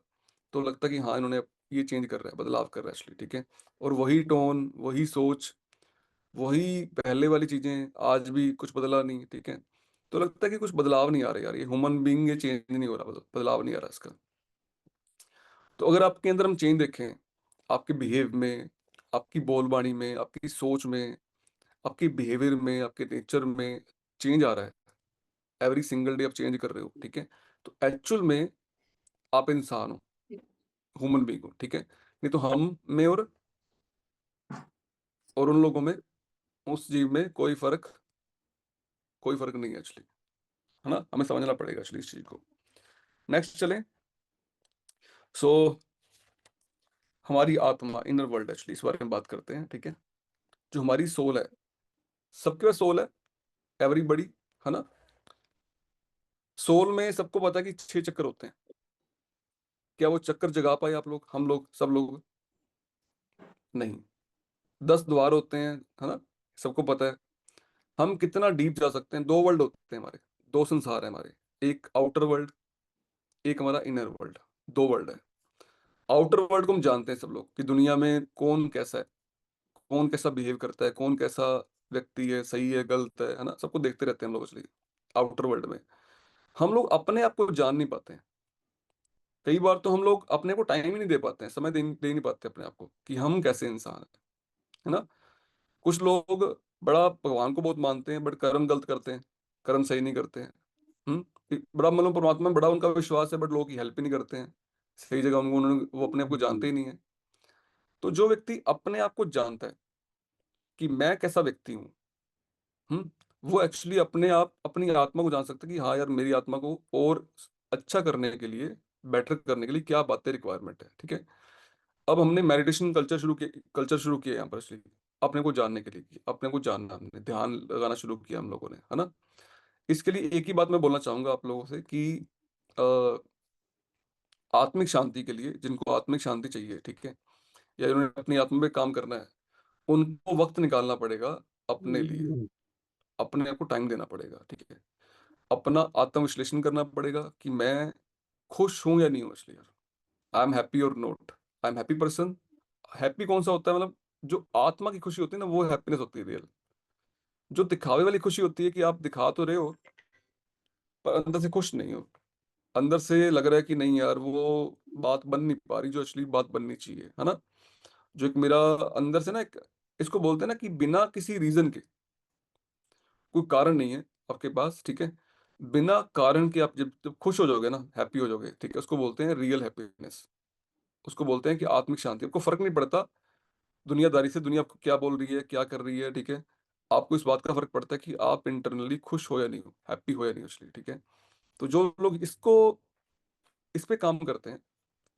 तो लगता है कि हाँ इन्होंने ये चेंज कर रहा है, बदलाव कर रहा है एक्चुअली, ठीक है। और वही टोन, वही सोच, वही पहले वाली चीजें, आज भी कुछ बदला नहीं, ठीक है। तो लगता है कि कुछ बदलाव नहीं आ रहा यार, ये ह्यूमन बीइंग, ये चेंज नहीं हो रहा, बदलाव नहीं आ रहा इसका। तो अगर आपके अंदर हम चेंज देखें, आपके बिहेव में, आपकी बोलबाणी में, आपकी सोच में, आपकी बिहेवियर में, आपके नेचर में चेंज आ रहा है, एवरी सिंगल डे आप चेंज कर रहे हो, ठीक है, तो एक्चुअल में आप इंसान हो, ह्यूमन बीइंग हो, ठीक है। नहीं तो हम में और उन लोगों में, उस जीव में कोई फर्क नहीं है एक्चुअली, है ना। हमें समझना पड़ेगा एक्चुअली इस चीज को। नेक्स्ट चलें। सो हमारी आत्मा, इनर वर्ल्ड, एक्चुअली इस बारे में बात करते हैं, ठीक है। जो हमारी सोल है, सबके पास सोल है, एवरीबॉडी, है ना। सोल में सबको पता है कि 6 चक्कर होते हैं। क्या वो चक्कर जगा पाए आप लोग, हम लोग, सब लोग? नहीं। 10 द्वार होते हैं, है ना, सबको पता है। हम कितना डीप जा सकते हैं? 2 वर्ल्ड होते हैं हमारे, 2 संसार है हमारे, एक आउटर वर्ल्ड, एक हमारा इनर वर्ल्ड। 2 वर्ल्ड है। आउटर वर्ल्ड को हम जानते हैं सब लोग कि दुनिया में कौन कैसा है, कौन कैसा बिहेव करता है, कौन कैसा व्यक्ति है, सही है गलत है ना, सबको देखते रहते हैं हम लोग इसलिए आउटर वर्ल्ड में। हम लोग अपने आप को जान नहीं पाते हैं। कई बार तो हम लोग अपने को टाइम ही नहीं दे पाते हैं, समय दे नहीं पाते अपने आप को कि हम कैसे इंसान हैं, है ना। कुछ लोग बड़ा भगवान को बहुत मानते हैं बट कर्म गलत करते हैं, कर्म सही नहीं करते हैं। हम्म। बड़ा मतलब परमात्मा में बड़ा उनका विश्वास है, बट लोगों की हेल्प ही नहीं करते हैं सही जगह, उन्होंने वो अपने आप को जानते ही नहीं है। तो जो व्यक्ति अपने आप को जानता है कि मैं कैसा व्यक्ति हूँ, हुँ, वो एक्चुअली अपने आप अपनी आत्मा को जान सकता है कि हाँ यार, मेरी आत्मा को और अच्छा करने के लिए, बेटर करने के लिए क्या बातें रिक्वायरमेंट है, ठीक है? अब हमने मेडिटेशन कल्चर शुरू किया यहाँ पर एक्चुअली, अपने को जानने के लिए, कि अपने को जानना, हमने ध्यान लगाना शुरू किया हम लोगों ने, है ना? इसके लिए एक ही बात मैं बोलना चाहूँगा आप लोगों से कि अ, आत्मिक शांति के लिए, जिनको आत्मिक शांति चाहिए, ठीक है? या जिन्होंने अपनी आत्मा पे काम करना है, उनको वक़्त निकालना पड़ेगा अपने लिए, अपने आप को टाइम देना पड़ेगा, ठीक है? अपना आत्म-विश्लेषण करना पड़ेगा कि मैं खुश हूँ या नहीं हूँ एक्चुअली यार। आई एम हैप्पी और not. I am happy person. Happy कौन-सा होता है, मतलब जो आत्मा की खुशी होती है ना, वो हैप्पीनेस होती है रियल। जो दिखावे वाली खुशी होती है कि आप दिखा तो रहे हो, पर अंदर से खुश नहीं हो। अंदर से लग रहा है कि नहीं यार, वो बात बन नहीं पा रही जो एक्चुअली बात बननी चाहिए, है ना? जो एक मेरा अंदर से ना एक, इसको बोलते हैं ना कि बिना किसी रीज़न के, कोई कारण नहीं है आपके पास, ठीक है? बिना कारण के आप जब जब खुश हो जाओगे ना, हैप्पी हो जाओगे, ठीक है? उसको बोलते हैं रियल हैप्पीनेस। उसको बोलते हैं कि आत्मिक शांति। आपको फ़र्क नहीं पड़ता दुनियादारी से, दुनिया आपको क्या बोल रही है, क्या कर रही है, ठीक है? आपको इस बात का फ़र्क पड़ता है कि आप इंटरनली खुश हो या नहीं हो, हैप्पी हो या नहीं हो एक्चुअली, ठीक है? तो जो लोग इस पे काम करते हैं,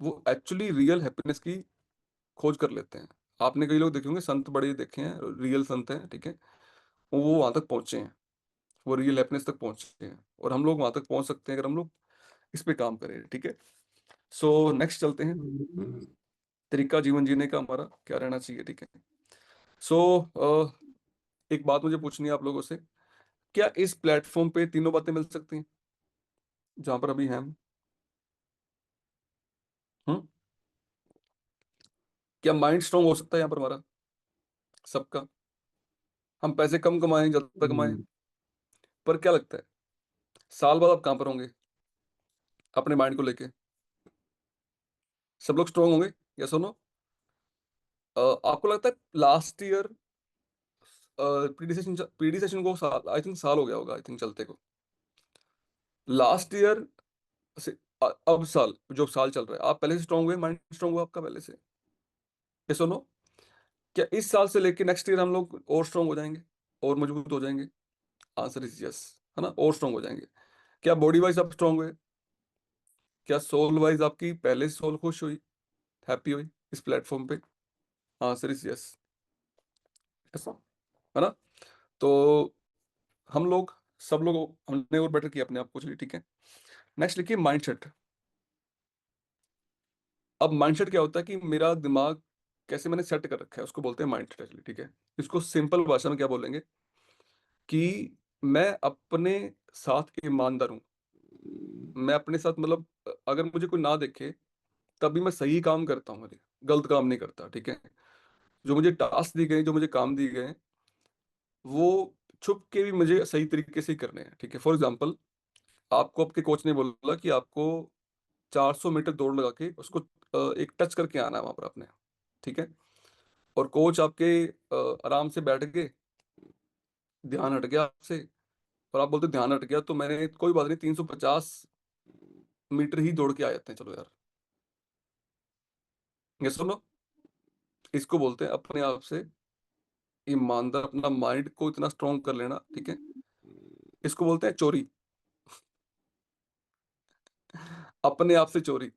वो एक्चुअली रियल हैप्पीनेस की खोज कर लेते हैं। आपने कई लोग देखे होंगे, संत बड़े देखे हैं, रियल संत हैं, ठीक है? वो वहाँ तक पहुँचे हैं, वो रियल हैप्पीनेस तक पहुँचे हैं, और हम लोग वहाँ तक पहुँच सकते हैं अगर हम लोग इस पे काम करें, ठीक है? सो नेक्स्ट चलते हैं। तरीका जीवन जीने का हमारा क्या रहना चाहिए, ठीक है? सो एक बात मुझे पूछनी है आप लोगों से, क्या इस प्लेटफ़ॉर्म पे तीनों बातें मिल सकती हैं, जहाँ पर अभी हैं हम? हुँ? क्या माइंड स्ट्रॉन्ग हो सकता है यहाँ पर हमारा, सबका? हम पैसे कम कमाएँ, ज़्यादा कमाएँ, पर क्या लगता है, साल बाद आप कहाँ पर होंगे, अपने माइंड को लेके? सब लोग स्ट्रॉन्ग होंगे? येस और नो? आपको लगता है लास्ट ईयर पीडी सेशन को साल, आई थिंक साल हो गया होगा, आई थिंक चलते को। लास्ट ईयर से अब साल, जो साल चल रहा है, आप पहले से स्ट्रॉन्ग हुए, माइंड स्ट्रॉन्ग हुआ आपका पहले से? येस और नो? क्या इस साल से लेके नेक्स्ट ईयर हम लोग और स्ट्रॉन्ग हो जाएँगे, और मजबूत हो जाएँगे? आंसर इज़ यस, है ना? और स्ट्रॉन्ग हो जाएँगे। क्या बॉडी वाइज़ आप स्ट्रॉन्ग हुए? क्या सोल वाइज़ आपकी पहले से सोल खुश हुई, हैप्पी हुई इस प्लेटफ़ॉर्म पे? आंसर इज़ यस, यस, है ना? तो हम लोग, सब लोग, हमने और बेटर किया अपने आप को, चलिए ठीक है। नेक्स्ट लिखिए माइंडसेट। अब माइंडसेट क्या होता है कि मेरा दिमाग कैसे मैंने सेट कर रखा है, उसको बोलते हैं माइंडसेट एक्चुअली, ठीक है। इसको सिंपल भाषा में क्या बोलेंगे कि मैं अपने साथ ईमानदार हूँ। मैं अपने साथ मतलब अगर मुझे कोई ना देखे तब भी मैं सही काम करता हूँ, अरे गलत काम नहीं करता, ठीक है। जो मुझे टास्क दी गए, जो मुझे काम दिए गए हैं, वो छुप के भी मुझे सही तरीके से ही करने हैं, ठीक है। फॉर एग्जाम्पल, आपको आपके कोच ने बोला कि आपको 400 मीटर दौड़ लगा के उसको एक टच करके आना है वहां पर अपने, ठीक है। और कोच आपके आराम से बैठ गए, ध्यान हट गया आपसे, और आप बोलते ध्यान हट गया तो मैंने, कोई बात नहीं, 350 मीटर ही दौड़ के आ जाते हैं, चलो यार। ये सुनो, इसको बोलते हैं अपने आप से ईमानदार, अपना माइंड को इतना स्ट्रॉन्ग कर लेना, ठीक है। इसको बोलते हैं चोरी, अपने आप से चोरी।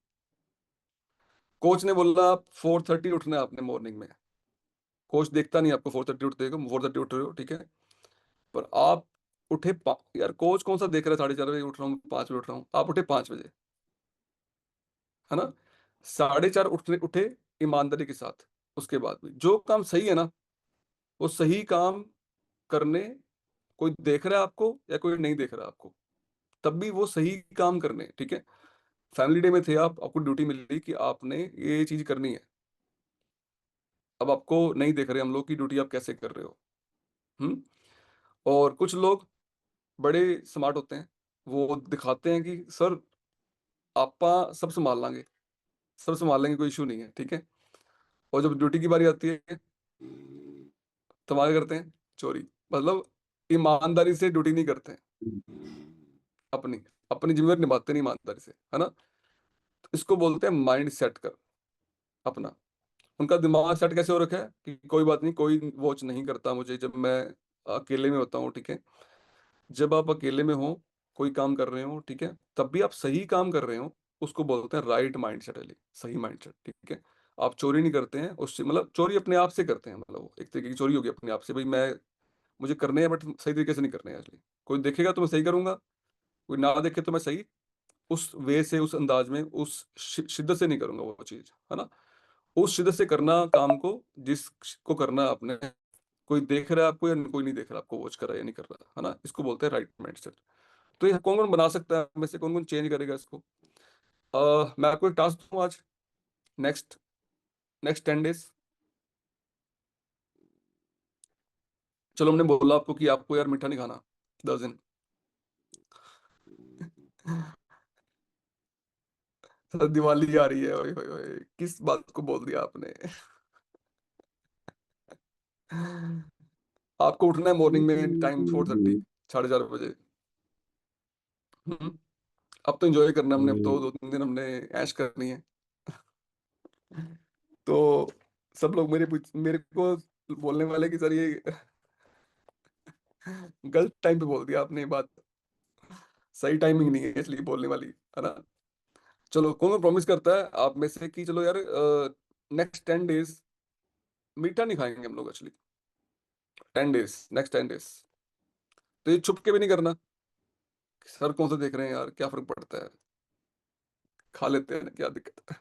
कोच ने बोला आप 4:30 उठना है आपने मॉर्निंग में। कोच देखता नहीं आपको 4:30 उठते हो, 4:30 उठ रहे हो, ठीक है। पर आप उठे यार, कोच कौन सा देख रहा है 4:30 बजे उठ रहा हूँ, 5 बजे उठ रहा हूँ, आप उठे 5 बजे, है ना। 4:30 उठने उठे ईमानदारी के साथ। उसके बाद भी जो काम सही है ना, वो सही काम करने, कोई देख रहा है आपको या कोई नहीं देख रहा है आपको, तब भी वो सही काम करने, ठीक है। फैमिली डे में थे आप, आपको ड्यूटी मिली कि आपने ये चीज करनी है। अब आपको नहीं देख रहे हम लोग की ड्यूटी आप कैसे कर रहे हो। हम्म। और कुछ लोग बड़े स्मार्ट होते हैं, वो दिखाते हैं कि सर आपा सब संभाल लांगे, सब संभाल लेंगे, कोई इशू नहीं है, ठीक है। और जब ड्यूटी की बारी आती है तो वहाँ क्या करते हैं, चोरी। मतलब ईमानदारी से ड्यूटी नहीं करते हैं अपनी। अपनी जिम्मेदारी निभाते नहीं ईमानदारी से, है ना? तो इसको बोलते हैं माइंड सेट कर अपना। उनका दिमाग सेट कैसे हो रखा है कि कोई बात नहीं, कोई वॉच नहीं करता मुझे जब मैं अकेले में होता हूँ, ठीक है? जब आप अकेले में हो, कोई काम कर रहे हो, ठीक है, तब भी आप सही काम कर रहे हो, उसको बोलते हैं राइट माइंडसेट है, सही माइंडसेट, ठीक है? आप चोरी नहीं करते हैं उससे, मतलब चोरी अपने आप से करते हैं, मतलब वो एक तरीके की चोरी होगी अपने आप से, भाई मैं, मुझे करने हैं बट सही तरीके से नहीं करने हैं actually। कोई देखेगा तो मैं सही करूंगा, कोई ना देखे तो मैं सही उस वे से, उस अंदाज में, उस शिद्दत से नहीं करूंगा वो चीज, है ना? उस शिद्दत से करना काम को, जिसको करना है आपने, कोई देख रहा है आपको या कोई नहीं देख रहा आपको, वॉच कर रहा है या नहीं कर रहा, है ना? इसको बोलते हैं राइट माइंडसेट। तो ये कौन कौन बना सकता है में से, कौन कौन चेंज करेगा इसको? मैं आपको एक टास्क दूं आज, नेक्स्ट नेक्स्ट 10 डेज। चलो हमने बोला आपको कि आपको यार मीठा नहीं खाना 10 दिन। सर दिवाली आ रही है, ओए होए होए, किस बात को बोल दिया आपने? आपको उठना है मॉर्निंग में, टाइम 4:30, 4:30 बजे। हम्म, अब तो एंजॉय करना है हमने, अब तो 2-3 दिन हमने ऐश करनी है। तो सब लोग मेरे को बोलने वाले कि सर ये गलत टाइम पे बोल दिया आपने ये बात, सही टाइमिंग नहीं है इसलिए बोलने वाली, है ना? चलो कौन कौन प्रॉमिस करता है आप में से कि चलो यार नेक्स्ट 10 डेज मीठा नहीं खाएंगे हम लोग एक्चुअली, 10 डेज, नेक्स्ट 10 डेज। तो ये छुप के भी नहीं करना कि सर कौन सा देख रहे हैं यार, क्या फर्क पड़ता है, खा लेते हैं ना, क्या दिक्कत है?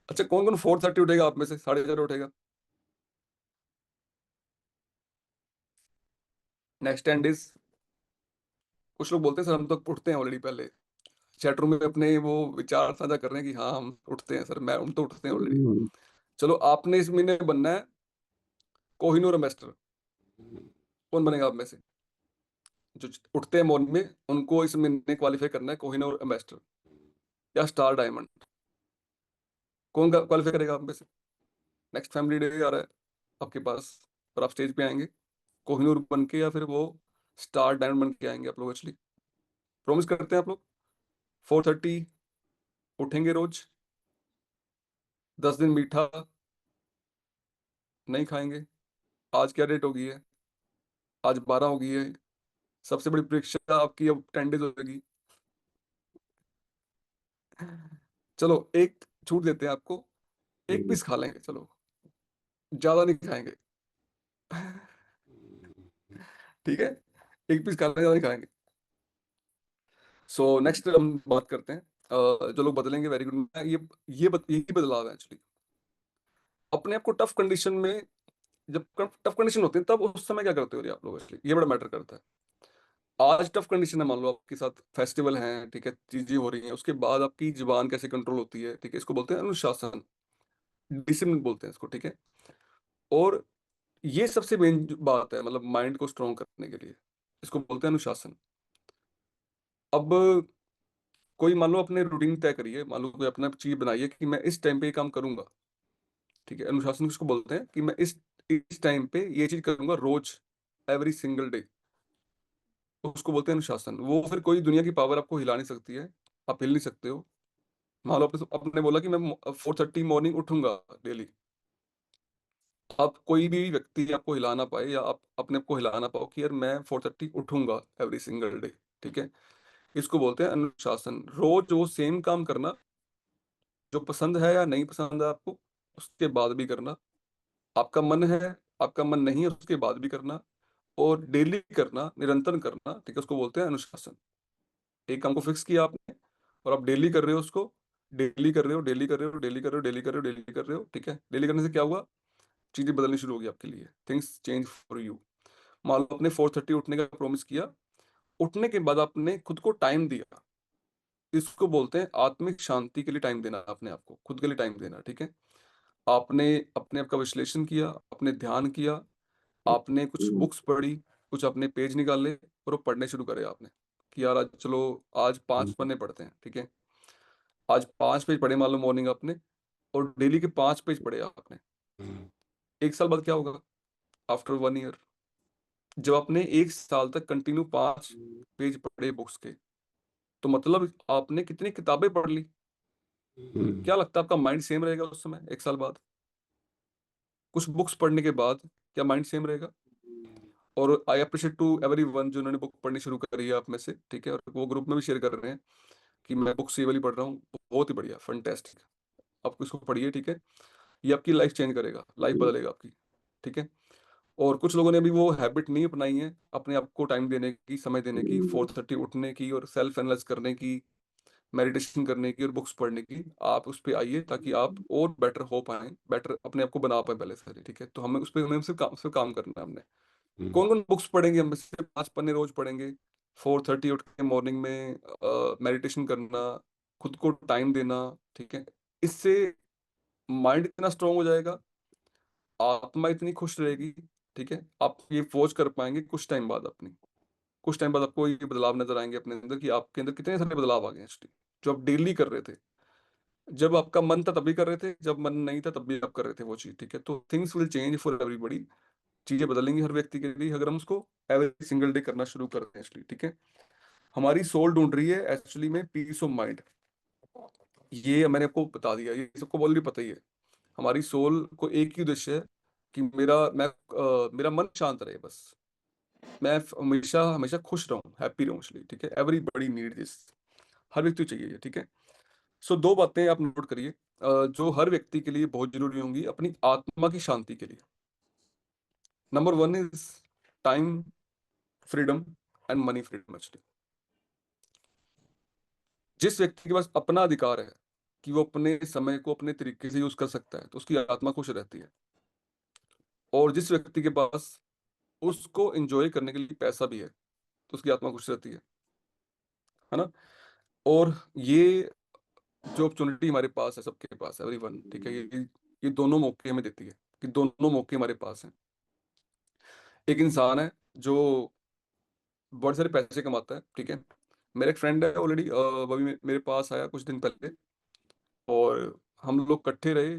अच्छा कौन कौन 4:30 उठेगा आप में से, 4:30 उठेगा नेक्स्ट 10 डेज? कुछ लोग बोलते हैं सर हम तो उठते हैं ऑलरेडी पहले, चैट रूम में अपने वो विचार साझा कर रहे हैं कि हाँ हम उठते हैं सर, मैं हम तो उठते हैं ऑलरेडी। चलो आपने इस महीने बनना है कोहिनूर एम्बेसडर। कौन बनेगा आप में से जो उठते हैं मॉर्निंग में, उनको इस महीने क्वालिफाई करना है कोहिनूर एम्बेसडर या स्टार डायमंड? कौन क्वालिफाई करेगा आप में से? नेक्स्ट फैमिली डे आ रहा है आपके पास, और आप स्टेज पे आएंगे कोहिनूर बन के, या फिर वो स्टार डायमंड बन के आएंगे आप लोग एक्चुअली? प्रॉमिस करते हैं आप लोग 4:30 उठेंगे रोज, 10 दिन मीठा नहीं खाएंगे? आज क्या डेट होगी है? आज 12 हो गई है। सबसे बड़ी परीक्षा आपकी अब 10 डेज होगी। चलो एक छूट देते हैं आपको, एक पीस खा लेंगे चलो, ज्यादा नहीं खाएंगे। ठीक है, एक पीस खा लेंगे, ज्यादा नहीं खाएंगे। सो नेक्स्ट हम बात करते हैं, जो लोग बदलेंगे, वेरी गुड। यही बदलाव है एक्चुअली, अपने आप को टफ कंडीशन में, जब टफ कंडीशन होती है तब उस समय क्या करते हो आप लोग एक्चुअली, ये बड़ा मैटर करता है। आज टफ कंडीशन है, मान लो आपके साथ फेस्टिवल है, ठीक है, चीजें हो रही हैं, उसके बाद आपकी जुबान कैसे कंट्रोल होती है, ठीक है, इसको बोलते हैं अनुशासन, डिसिप्लिन बोलते हैं इसको, ठीक है? और ये सबसे मेन बात है, मतलब माइंड को स्ट्रॉन्ग करने के लिए, इसको बोलते हैं अनुशासन। अब कोई मान लो अपने रूटीन तय करिए, मान लो कोई अपना चीज बनाइए कि मैं इस टाइम पे ये काम करूंगा, ठीक है? अनुशासन किसको बोलते हैं कि मैं इस टाइम पे ये चीज करूंगा रोज, एवरी सिंगल डे, उसको बोलते हैं अनुशासन। वो फिर कोई दुनिया की पावर आपको हिला नहीं सकती है, आप हिल नहीं सकते हो। मान लो आपने बोला कि मैं 4:30 मॉर्निंग उठूंगा डेली, आप कोई भी व्यक्ति आपको हिला ना पाए, या आप अपने आप को हिला ना पाओ कि यार मैं 4:30 उठूंगा एवरी सिंगल डे, ठीक है? इसको बोलते हैं अनुशासन। रोज वो सेम काम करना, जो पसंद है या नहीं पसंद है आपको, उसके बाद भी करना। आपका मन है, आपका मन नहीं है, उसके बाद भी करना। और डेली करना, निरंतर करना, ठीक है, उसको बोलते हैं अनुशासन। एक काम को फिक्स किया आपने, और आप डेली कर रहे हो उसको, डेली कर रहे हो, डेली कर रहे हो, डेली कर रहे हो, डेली कर रहे हो, डेली कर रहे हो, ठीक है? डेली करने से क्या हुआ, चीजें बदलनी शुरू होगी आपके लिए, थिंग्स चेंज फॉर यू। मान लो आपने 4:30 उठने का प्रॉमिस किया, उठने के बाद आपने खुद को टाइम दिया, इसको बोलते हैं आत्मिक शांति के लिए टाइम देना, अपने आप को खुद के लिए टाइम देना, ठीक है? आपने अपने आप का विश्लेषण किया, आपने ध्यान किया, आपने कुछ बुक्स पढ़ी, कुछ अपने पेज निकाले, और वो पढ़ने शुरू करे आपने कि यार आज चलो, आज 5 पन्ने पढ़ते हैं, ठीक है? आज 5 पेज पढ़े मान लो मॉर्निंग आपने, और डेली के 5 पेज पढ़े आपने। 1 साल बाद क्या होगा, आफ्टर 1 ईयर, जब आपने 1 साल तक कंटिन्यू 5 पेज पढ़े बुक्स के, तो मतलब आपने कितनी किताबें पढ़ ली? क्या लगता है आपका माइंड सेम रहेगा उस समय 1 साल बाद? कुछ बुक्स पढ़ने के बाद क्या माइंड सेम रहेगा? और आई एप्रिशिएट टू एवरीवन जिन्होंने बुक पढ़नी शुरू करी है आप में से, ठीक है? और वो ग्रुप में भी शेयर कर रहे हैं कि मैं बुक्स ये वाली पढ़ रहा हूँ, बहुत ही बढ़िया, फैंटास्टिक। आप इसको पढ़िए, ठीक है? ये आपकी लाइफ चेंज करेगा, लाइफ बदलेगा आपकी, ठीक है? और कुछ लोगों ने अभी वो हैबिट नहीं अपनाई है, अपने आप को टाइम देने की, समय देने की, 4:30 उठने की और सेल्फ एनालाइज करने की, मेडिटेशन करने की और बुक्स पढ़ने की। आप उस पे आइए ताकि आप और बेटर हो पाएँ, बेटर अपने आप को बना पाएँ पहले से, ठीक है? तो हमें हमें सिर्फ उस पे काम करना है हमने। कौन-कौन बुक्स पढ़ेंगे हम? सिर्फ 5 पन्ने रोज़ पढ़ेंगे, 4:30 उठ के मॉर्निंग में मेडिटेशन करना, खुद को टाइम देना, ठीक है? इससे माइंड इतना स्ट्रॉन्ग हो जाएगा, आत्मा इतनी खुश रहेगी, ठीक है? आप ये फ़ोर्स कर पाएँगे कुछ टाइम बाद अपनी। कुछ टाइम बाद आपको ये बदलाव नज़र आएँगे अपने अंदर कि आपके अंदर कितने सारे बदलाव आ गए हैं एक्चुअली, जो आप डेली कर रहे थे। जब आपका मन था तभी कर रहे थे, जब मन नहीं था तब भी आप कर रहे थे वो चीज़, ठीक है? तो things will change for everybody. चीज़ें बदलेंगी हर व्यक्ति के लिए अगर हम उसको एवरी सिंगल डे करना शुरू कर दें एक्चुअली, ठीक है? हमारी सोल ढूँढ रही है एक्चुअली में पीस ऑफ माइंड। ये मैंने आपको बता दिया, ये सबको ऑलरेडी पता ही है। हमारी सोल को एक ही उद्देश्य है कि मेरा मन शांत रहे बस। मैं हमेशा हमेशा खुश रहूँ, हैप्पी रहूँ एक्चुअली, ठीक है? Everybody need this. हर व्यक्ति को चाहिए ये, ठीक है? सो 2 बातें आप नोट करिए जो हर व्यक्ति के लिए बहुत ज़रूरी होंगी अपनी आत्मा की शांति के लिए। Number 1 is time freedom and money freedom actually. जिस व्यक्ति के पास अपना अधिकार है कि वो अपने समय को अपने तरीके से यूज़ कर सकता है, तो उसकी आत्मा खुश रहती है। और जिस व्यक्ति के पास उसको एन्जॉय करने के लिए पैसा भी है, तो उसकी आत्मा खुश रहती है ना? और ये जो अपॉर्च्युनिटी हमारे पास है, सबके पास है, एवरीवन, ठीक है? ये दोनों मौके हमें देती है कि दोनों मौके हमारे पास हैं। एक इंसान है जो बहुत सारे पैसे कमाता है, ठीक है? मेरा एक फ्रेंड है ऑलरेडी वो अभी मेरे पास आया कुछ दिन पहले और हम लोग इकट्ठे रहे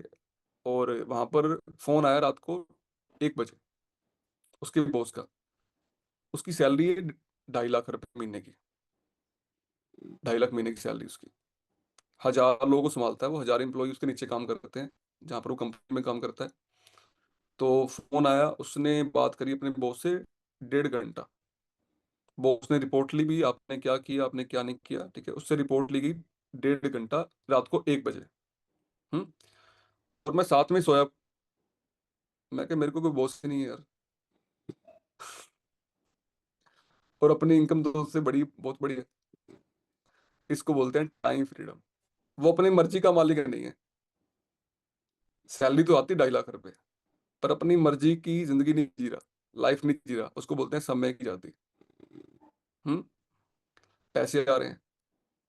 और वहाँ पर फ़ोन आया रात को 1 बजे उसके बॉस का। उसकी सैलरी है 2.5 लाख रुपए महीने की, 2.5 लाख महीने की सैलरी उसकी। 1000 लोगों को सँभालता है वो, 1000 एम्प्लॉयी उसके नीचे काम करते हैं, जहाँ पर वो कंपनी में काम करता है। तो फ़ोन आया, उसने बात करी अपने बॉस से 1.5 घंटा। बॉस ने रिपोर्ट ली भी, आपने क्या किया, आपने क्या नहीं किया, ठीक है? उससे रिपोर्ट ली गई 1.5 घंटा रात को 1 बजे। हुँ? और मैं साथ में सोया, मैं कहा मेरे को कोई बॉस ही नहीं है यार और अपनी इनकम तो उससे बड़ी बहुत बड़ी है। इसको बोलते हैं टाइम फ्रीडम। वो अपनी मर्ज़ी का मालिक नहीं है। सैलरी तो आती है 2.5 लाख रुपए, पर अपनी मर्ज़ी की ज़िंदगी नहीं जी रहा, लाइफ़ नहीं जी रहा। उसको बोलते हैं समय की आज़ादी। हुँ? पैसे आ रहे हैं,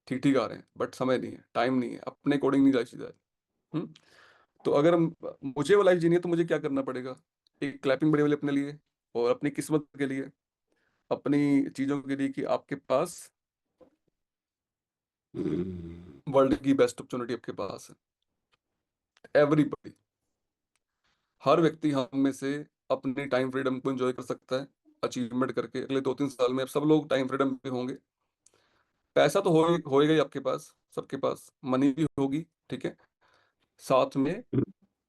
ठीक-ठीक आ रहे हैं, बट समय नहीं है, टाइम नहीं है, अपने अकॉर्डिंग नहीं लाइफ़ जी रहा है। हुँ? तो अगर मुझे वो लाइफ़ जीनी है तो मुझे क्या करना पड़ेगा? एक क्लैपिंग बड़ी वाली अपने लिए और अपनी किस्मत के लिए, अपनी चीज़ों के लिए कि आपके पास वर्ल्ड की बेस्ट अपॉर्च्युनिटी आपके पास है। एवरीबॉडी, हर व्यक्ति हम में से अपनी टाइम फ्रीडम को एन्जॉय कर सकता है, अचीवमेंट करके अगले 2-3 साल में अब सब लोग टाइम फ्रीडम पे होंगे। पैसा तो होएगा ही आपके पास, सबके पास, मनी भी होगी, ठीक है? साथ में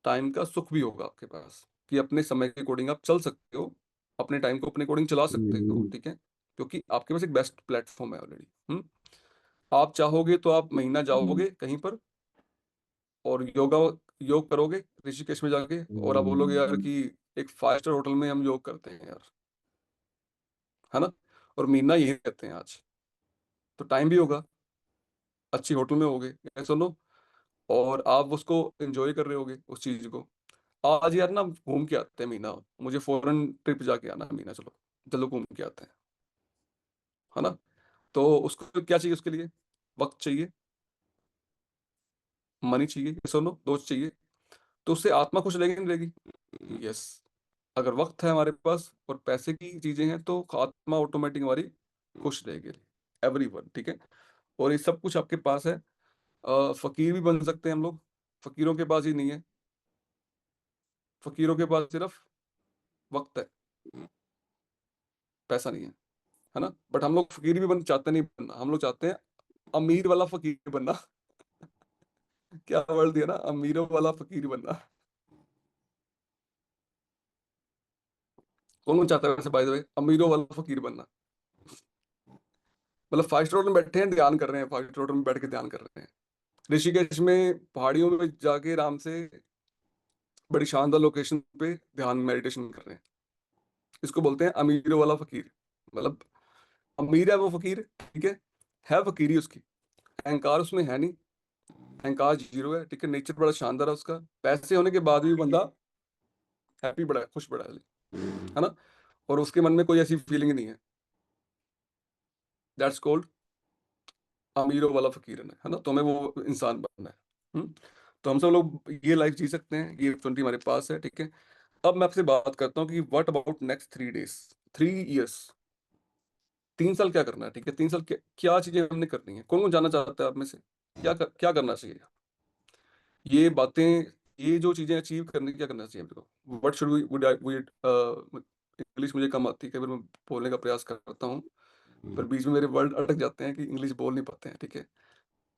टाइम का सुख भी होगा आपके पास, कि अपने समय के अकॉर्डिंग आप चल सकते हो, अपने टाइम को अपने अकॉर्डिंग चला सकते हो, ठीक है? क्योंकि आपके पास एक बेस्ट प्लेटफ़ॉर्म है ऑलरेडी, हुँ? आप चाहोगे तो आप महीना जाओगे कहीं पर और योग करोगे ऋषिकेश में जाके और आप बोलोगे यार कि एक 5 स्टार होटल में हम योग करते हैं यार, है ना? और महीना यहीं रहते हैं आज, तो टाइम भी होगा, अच्छी होटल में होगे, यस और नो? और आप उसको एन्जॉय कर रहे होगे उस चीज़ को। आज यार ना घूम के आते हैं महीना, मुझे फॉरेन ट्रिप जाके आना है महीना, चलो, चलो घूम के आते हैं, है ना? तो उसको क्या चाहिए उसके लिए? वक़्त चाहिए, मनी चाहिए, यस और नो? दोस्त चाहिए, तो उससे आत्मा खुश रहेगी नहीं रहेगी? यस। अगर वक़्त है हमारे पास और पैसे की चीज़ें हैं तो आत्मा ऑटोमैटिक हमारी खुश रहेगी, एवरीवन, ठीक है? और ये सब कुछ आपके पास है। फ़कीर भी बन सकते हैं हम लोग, फ़कीरों के पास ये नहीं है, फ़कीरों के पास सिर्फ़ वक़्त है। पैसा नहीं है ना? बट हम लोग फकीर भी बन चाहते नहीं बनना, हम लोग चाहते हैं अमीर वाला फकीर बनना। क्या वर्ड दिया ना, अमीरों वाला फकीर बनना। कौन कौन चाहता है वैसे बाय द वे अमीरों वाला फकीर बनना? मतलब 5 स्टार में बैठे हैं, ध्यान कर रहे हैं, 5 स्टार में बैठ के ध्यान कर रहे हैं, ऋषिकेश में पहाड़ियों में जाके आराम से बड़ी शानदार लोकेशन पे ध्यान मेडिटेशन कर रहे हैं। इसको बोलते हैं अमीरों वाला फकीर। मतलब अमीर है वो फकीर, ठीक है फकीरी उसकी, अहंकार उसमें है नहीं, अहंकार जीरो है, ठीक है, नेचर बड़ा शानदार है उसका, पैसे होने के बाद भी बंदा हैप्पी बड़ा है, खुश बड़ा है ना? और उसके मन में कोई ऐसी फीलिंग नहीं है। दैट्स कॉल्ड अमीरों वाला फकीर है ना? तो हमें वो इंसान बनना है। हम्म? तो हम सब लोग ये लाइफ जी सकते हैं, ये 20 हमारे पास है, ठीक है। अब मैं आपसे बात करता हूँ कि what about next 3 days, 3 years, 3 साल क्या करना है, ठीक है? 3 साल क्या चीजें हमने करनी है? कौन कौन जाना चाहता है आप में से? क्या करना चाहिए? ये बातें, ये जो चीजें अचीव करने की क्या करना चाहिए मेरे को? What should we would I we English मुझे कम आती है, कई बार मैं बोलने का प्रयास करता हूँ, पर बीच में मेरे वर्ड अटक जाते हैं कि इंग्लिश बोल नहीं पाते हैं, ठीक है।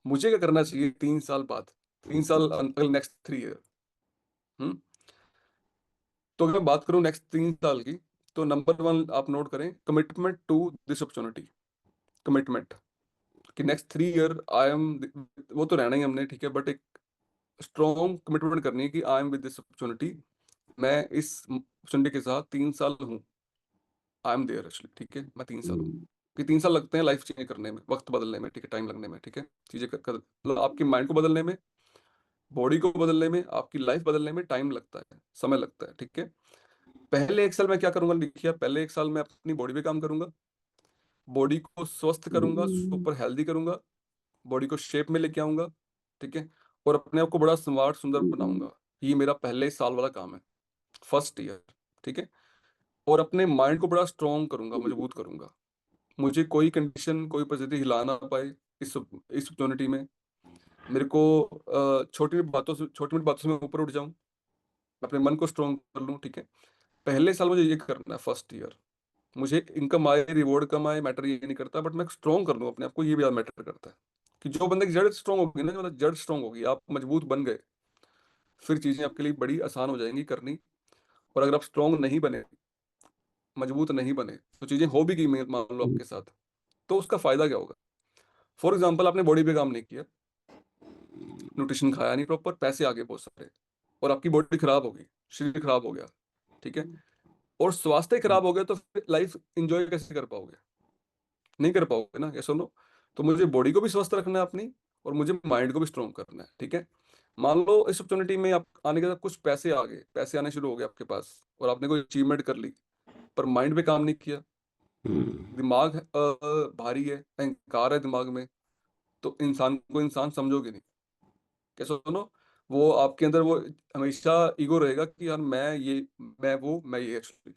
मुझे क्या करना चाहिए 3 साल बाद, 3 साल अगले नेक्स्ट 3 ईयर? हम्म? तो अगर मैं बात करूं नेक्स्ट 3 साल की, तो नंबर 1 आप नोट करें, commitment to this opportunity. Commitment कि नेक्स्ट 3 ईयर आई एम, वो तो रहना ही हमने, ठीक है, बट एक स्ट्रॉन्ग कमिटमेंट करनी है कि I am with this opportunity, मैं इस अपॉर्चुनिटी के साथ 3 साल हूँ, आई एम देयर एक्चुअली, ठीक है, मैं 3 साल हूँ। कि 3 साल लगते हैं लाइफ चेंज करने में, वक्त बदलने में, ठीक है, टाइम लगने में, ठीक है, चीजें मतलब आपके माइंड को बदलने में, बॉडी को बदलने में, आपकी लाइफ बदलने में टाइम लगता है, समय लगता है, ठीक है। पहले 1 साल मैं क्या करूंगा लिखिए, पहले 1 साल मैं अपनी बॉडी पे काम करूंगा, बॉडी को स्वस्थ करूंगा, सुपर हेल्दी करूंगा, बॉडी को शेप में लेके आऊंगा, ठीक है, और अपने आप को बड़ा स्मार्ट सुंदर बनाऊंगा। ये मेरा पहले साल वाला काम है, फर्स्ट ईयर, ठीक है। और अपने माइंड को बड़ा स्ट्रॉन्ग करूंगा, मजबूत करूंगा, मुझे कोई कंडीशन, कोई परिस्थिति हिला ना पाए इस अपॉर्चुनिटी में। मेरे को छोटी मोटी बातों से मैं ऊपर उठ जाऊं, अपने मन को स्ट्रॉन्ग कर लूं, ठीक है। पहले साल मुझे ये करना है, फर्स्ट ईयर। मुझे इनकम आए, रिवॉर्ड कम आए, मैटर ये नहीं करता, बट मैं स्ट्रॉन्ग कर लूं अपने आप को, ये भी ज्यादा मैटर करता है। कि जो बंदे की जड़ स्ट्रॉन्ग होगी ना, मतलब जड़ स्ट्रॉन्ग होगी, आप मजबूत बन गए, फिर चीजें आपके लिए बड़ी आसान हो जाएंगी करनी। और अगर आप स्ट्रॉन्ग नहीं बने, मजबूत नहीं बने, तो चीजें हो भी गई मान लो आपके साथ, तो उसका फायदा क्या होगा? फॉर एग्जाम्पल, आपने बॉडी पे काम नहीं किया, न्यूट्रिशन खाया नहीं प्रॉपर, पैसे आ गए बहुत सारे, और आपकी बॉडी खराब हो गई, शरीर खराब हो गया, ठीक है, और स्वास्थ्य खराब हो गया, तो फिर लाइफ एंजॉय कैसे कर पाओगे? नहीं कर पाओगे ना, ये सुनो। तो मुझे बॉडी को भी स्वस्थ रखना है अपनी, और मुझे माइंड को भी स्ट्रॉन्ग करना है, ठीक है। मान लो इस अपॉर्चुनिटी में आप आने के बाद कुछ पैसे आ गए, पैसे आने शुरू हो गए आपके पास, और आपने कोई अचीवमेंट कर ली, पर माइंड पे काम नहीं किया, दिमाग भारी है, अहंकार है दिमाग में, तो इंसान को इंसान समझोगे नहीं। कैसे सुनो, वो आपके अंदर वो हमेशा ईगो रहेगा कि यार मैं ये, मैं वो, मैं ये एक्चुअली।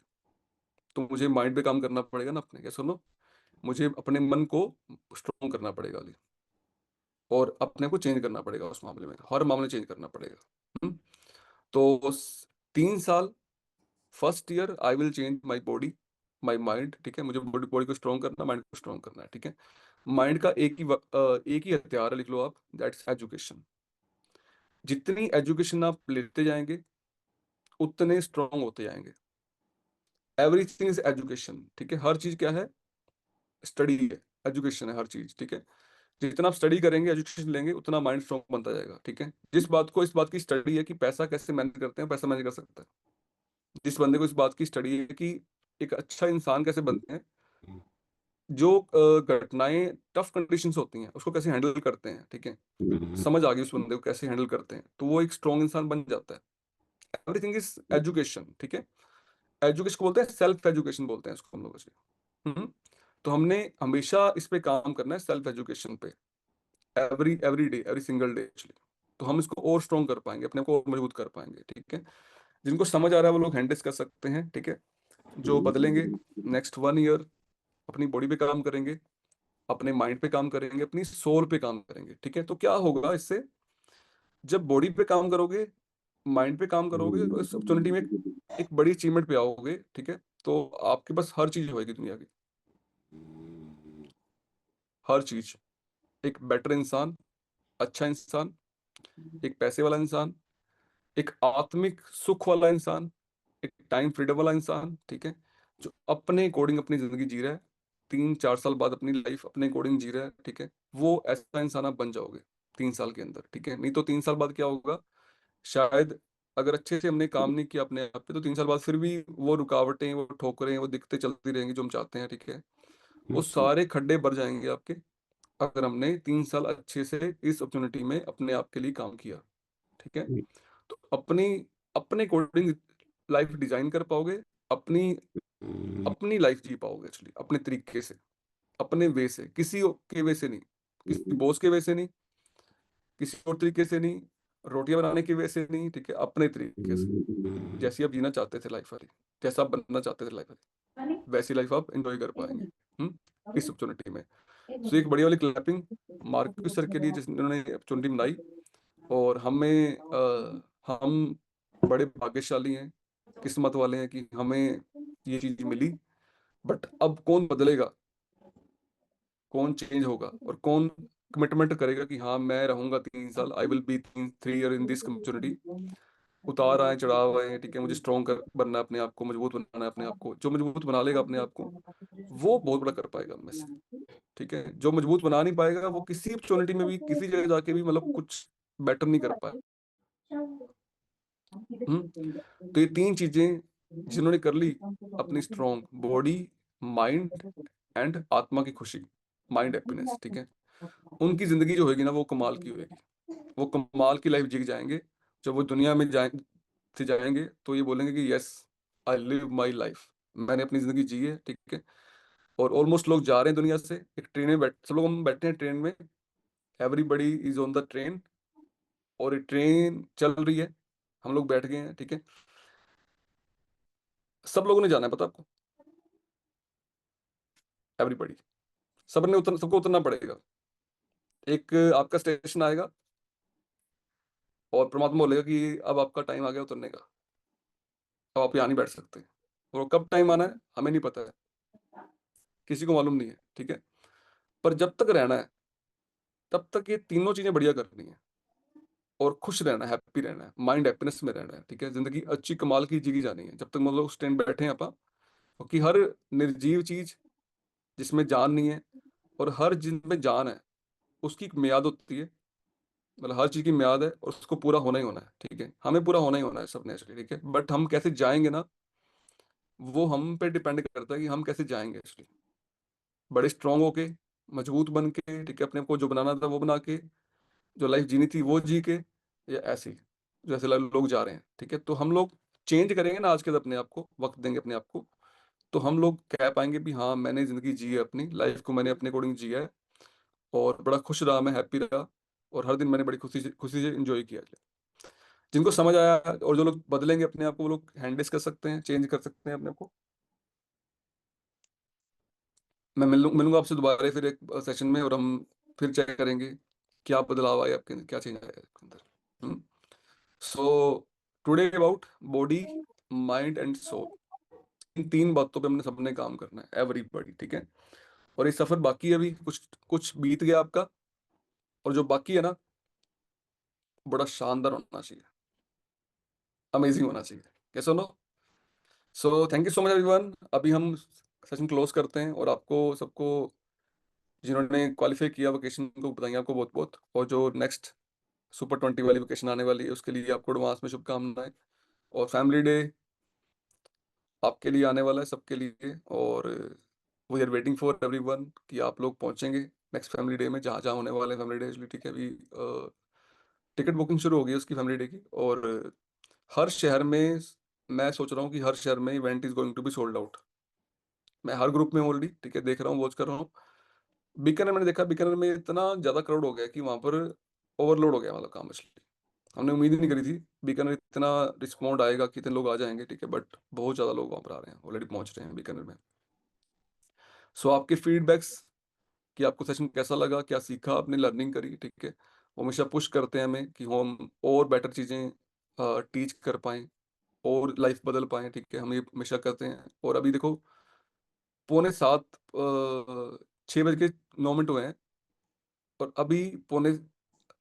तो मुझे माइंड पे काम करना पड़ेगा ना अपने, कैसे सुनो, मुझे अपने मन को स्ट्रॉन्ग करना पड़ेगा अभी, और अपने को चेंज करना पड़ेगा, उस मामले में हर मामले चेंज करना पड़ेगा। हम्म? तो 3 साल, first year I will change my body, my mind, ठीक है, मुझे बॉडी बॉडी को स्ट्रॉन्ग करना, माइंड को स्ट्रॉन्ग करना है, ठीक है। माइंड का एक ही हथियार है, लिख लो आप, दैट्स एजुकेशन। जितनी एजुकेशन आप लेते जाएंगे, उतने स्ट्रांग होते जाएंगे। एवरीथिंग इज एजुकेशन, ठीक है, हर चीज क्या है? स्टडी है, एजुकेशन है हर चीज, ठीक है। जितना आप स्टडी करेंगे, एजुकेशन लेंगे, उतना माइंड स्ट्रांग बनता जाएगा, ठीक है। इस बात की स्टडी है कि पैसा कैसे मैनेज करते हैं, पैसा मैनेज कर सकता है। जिस बंदे को इस बात की स्टडी है कि एक अच्छा इंसान कैसे बनते हैं, जो घटनाएं, टफ कंडीशंस होती हैं, उसको कैसे हैंडल करते हैं, ठीक है, समझ आ गई उस बंदे को कैसे हैंडल करते हैं, तो वो एक स्ट्रांग इंसान बन जाता है। एवरीथिंग इज एजुकेशन, ठीक है। एजुकेशन को बोलते हैं, सेल्फ एजुकेशन बोलते हैं इसको हम लोग इसे। हम्म। तो हमने हमेशा इस पे काम करना है, सेल्फ एजुकेशन पे, every every day, every single day actually. तो हम इसको और स्ट्रॉन्ग कर पाएंगे, अपने को और मजबूत कर पाएंगे, ठीक है। जिनको समझ आ रहा है वो लोग हैंडल्स कर सकते हैं, ठीक है। जो बदलेंगे, नेक्स्ट 1 ईयर अपनी बॉडी पे काम करेंगे, अपने माइंड पे काम करेंगे, अपनी सोल पे काम करेंगे, ठीक है। तो क्या होगा इससे, जब बॉडी पे काम करोगे, माइंड पे काम करोगे, और इस अपॉर्चुनिटी में एक बड़ी अचीवमेंट पे आओगे, ठीक है, तो आपके पास हर चीज़ होएगी दुनिया की, हर चीज़। एक बेटर इंसान, अच्छा इंसान, एक पैसे वाला इंसान, एक आत्मिक सुख वाला इंसान, एक टाइम फ्रीडम वाला इंसान, ठीक है? जो अपने अकॉर्डिंग अपनी ज़िंदगी जी रहा है, 3-4 साल बाद अपनी लाइफ़ अपने अकॉर्डिंग जी रहा है, ठीक है? वो ऐसा इंसान आप बन जाओगे 3 साल के अंदर, ठीक है? नहीं तो 3 साल बाद क्या होगा, शायद अगर अच्छे से हमने काम नहीं किया अपने आप पे, तो 3 साल बाद फिर भी वो रुकावटें, वो ठोकरें, वो दिक्कतें चलती रहेंगी जो हम चाहते हैं, ठीक है? वो सारे खड्डे भर जाएँगे आपके, अगर हमने 3 साल अच्छे से इस अपॉर्च्युनिटी में अपने आप के लिए काम किया, ठीक है? तो अपनी अपने अकॉर्डिंग लाइफ़ डिज़ाइन कर पाओगे, अपनी अपनी लाइफ़ जी पाओगे एक्चुअली, अपने तरीके से, अपने वे से, किसी के वे से नहीं, किसी बॉस के वे से नहीं, किसी और तरीके से नहीं, रोटियाँ बनाने की वे से नहीं, ठीक है? अपने तरीके से, जैसी आप जीना चाहते थे लाइफ़ वाली, जैसा आप बनना चाहते थे लाइफ़ वाली, वैसी लाइफ़ आप एन्जॉय कर पाएँगे, हुँ? इस अपॉर्च्युनिटी में। सो एक बढ़िया वाली क्लैपिंग मार्क्यूस सर के लिए जिन्होंने अपॉर्च्युनिटी बनाई, और हम बड़े भाग्यशाली हैं, किस्मत वाले हैं कि हमें ये चीज़ मिली। बट अब कौन बदलेगा, कौन चेंज होगा और कौन कमिटमेंट करेगा कि हाँ, मैं रहूँगा 3 साल, I will be 3 year in this community. उतार आए, चढ़ाव आए, ठीक है? मुझे स्ट्रॉन्ग बनना है अपने आप को, मजबूत बनाना है अपने आप को। जो मजबूत बना लेगा अपने आप को, वो बहुत बड़ा कर पाएगा हम में से, ठीक है? जो मजबूत बना नहीं पाएगा, वो किसी अपॉर्च्युनिटी में भी, किसी जगह जाके भी मतलब कुछ बेटर नहीं कर पाएगा। हुँ? तो ये 3 चीज़ें जिन्होंने कर ली, अपनी स्ट्रॉन्ग बॉडी, माइंड एंड आत्मा की खुशी, माइंड हैप्पीनेस, ठीक है? उनकी ज़िंदगी जो होएगी ना, वो कमाल की होएगी। वो कमाल की लाइफ़ जी के जाएँगे। जब वो दुनिया में से जाएँगे, तो ये बोलेंगे कि yes, I live my life. मैंने अपनी ज़िंदगी जी है, ठीक है? और ऑलमोस्ट लोग जा रहे हैं दुनिया से। एक ट्रेन में सब लोग हम बैठे हैं ट्रेन में, everybody is on the train, और ये ट्रेन चल रही है, हम लोग बैठ गए हैं, ठीक है? सब लोगों ने जाना है, पता है आपको? एवरीबॉडी। सबको उतरना पड़ेगा। एक आपका स्टेशन आएगा और परमात्मा बोलेगा कि अब आपका टाइम आ गया उतरने का। अब आप यहाँ नहीं बैठ सकते। और कब टाइम आना है, हमें नहीं पता है, किसी को मालूम नहीं है, ठीक है? पर जब तक रहना है, तब तक ये तीनों चीज़ें बढ़िया करनी है, और खुश रहना है, हैप्पी रहना है, माइंड हैप्पीनेस में रहना है, ठीक है? ज़िंदगी अच्छी कमाल की जी जानी है, जब तक मतलब उस टाइम बैठे हैं ਆਪਾਂ, क्योंकि हर निर्जीव चीज़ जिसमें जान नहीं है, और हर जिसमें जान है, उसकी एक मियाद होती है। मतलब हर चीज़ की मियाद है और उसको पूरा होना ही होना है, ठीक है? हमें पूरा होना ही होना है सब नेचुरली, ठीक है? बट हम कैसे जाएँगे ना, वो हम पे डिपेंड करता है कि हम कैसे जाएँगे एक्चुअली। बड़े स्ट्रॉन्ग होके, मजबूत बन के, ठीक है? अपने आप को जो बनाना था वो बना के, जो लाइफ़ जीनी थी वो जी के, या ऐसे ही, जैसे लोग जा रहे हैं, ठीक है? तो हम लोग चेंज करेंगे ना आज के अपने आप को, वक़्त देंगे अपने आप को, तो हम लोग कह पाएँगे भी हाँ, मैंने ज़िंदगी जी है अपनी, लाइफ़ को मैंने अपने अकॉर्डिंग जिया है, और बड़ा खुश रहा मैं, हैप्पी रहा, और हर दिन मैंने बड़ी खुशी से एन्जॉय किया। जिनको समझ आया, और जो लोग बदलेंगे अपने आप को, वो लोग हैंडल्स कर सकते हैं, चेंज कर सकते हैं अपने आप को। मैं मिलूँगा आपसे दोबारा फिर एक सेशन में, और हम फिर चेक करेंगे, क्या बदलाव आए आपके अंदर, क्या चेंज आया आपके अंदर। हुँ? So today about body, mind and soul, इन 3 बातों पे हमने सबने काम करना है, एवरीबॉडी, ठीक है? और ये सफ़र बाकी है अभी, कुछ कुछ बीत गया आपका, और जो बाकी है ना, बड़ा शानदार होना चाहिए, अमेज़िंग होना चाहिए। यस और no? So thank you so much everyone. अभी हम सेशन क्लोज़ करते हैं, और आपको सबको जिन्होंने क्वालीफाई किया वोकेशन को बधाइयाँ आपको बहुत-बहुत, और जो नेक्स्ट सुपर 20 वाली वोकेशन आने वाली है उसके लिए आपको एडवांस में शुभकामनाएँ। और फैमिली डे आपके लिए आने वाला है, सबके लिए, और we are waiting for everyone कि आप लोग पहुँचेंगे नेक्स्ट फैमिली डे में, जहाँ-जहाँ होने वाले हैं फैमिली डे एक्चुअली, ठीक है? अभी टिकट बुकिंग शुरू हो गई है उसकी फैमिली डे की, और हर शहर में मैं सोच रहा हूँ कि हर शहर में event is going to be sold out. मैं हर ग्रुप में ऑलरेडी, ठीक है, देख रहा हूँ, वॉच कर रहा हूँ। बीकानेर मैंने देखा, बीकानेर में इतना ज़्यादा क्राउड हो गया कि वहाँ पर ओवरलोड हो गया मतलब काम एक्चुअली। हमने उम्मीद ही नहीं करी थी, बीकानेर इतना रिस्पॉन्ड आएगा कि इतने लोग आ जाएँगे, ठीक है, बट बहुत ज़्यादा लोग वहाँ पर आ रहे हैं, ऑलरेडी पहुँच रहे हैं बीकानेर में। सो आपके फीडबैक्स कि आपको सेशन कैसा लगा, क्या सीखा आपने, लर्निंग करी, ठीक है? वो हमेशा पुश करते हैं हमें कि हम और बेटर चीज़ें टीच कर पाएँ, और लाइफ बदल पाएँ, ठीक है? हम ये हमेशा करते हैं और अभी देखो पौने 7 6 बज के 9 मिनट हुए हैं और अभी पौने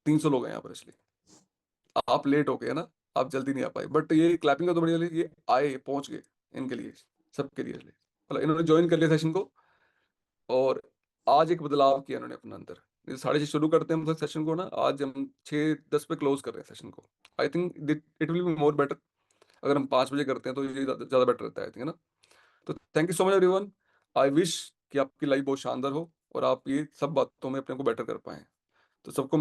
300 लोग हैं यहाँ पर एक्चुअली। आप लेट हो गए ना, आप जल्दी नहीं आ पाए। बट ये क्लैपिंग का तो बढ़िया ये आए, पहुँच गए इनके लिए, सबके लिए इसलिए। मतलब इन्होंने जॉइन कर लिया सेशन को और आज एक बदलाव किया इन्होंने अपने अंदर। जैसे 6:30 शुरू करते हैं हम लोग सेशन को ना, आज हम 6:10 पे क्लोज़ कर रहे हैं सेशन को। I think it will be more better. अगर हम 5 बजे करते हैं तो ये ज़्यादा बेटर रहता है आई थिंक, है ना? तो thank you so much everyone. I wish कि आपकी लाइफ बहुत शानदार हो और आप ये सब बातों में अपने को बेटर कर पाएँ। तो सबको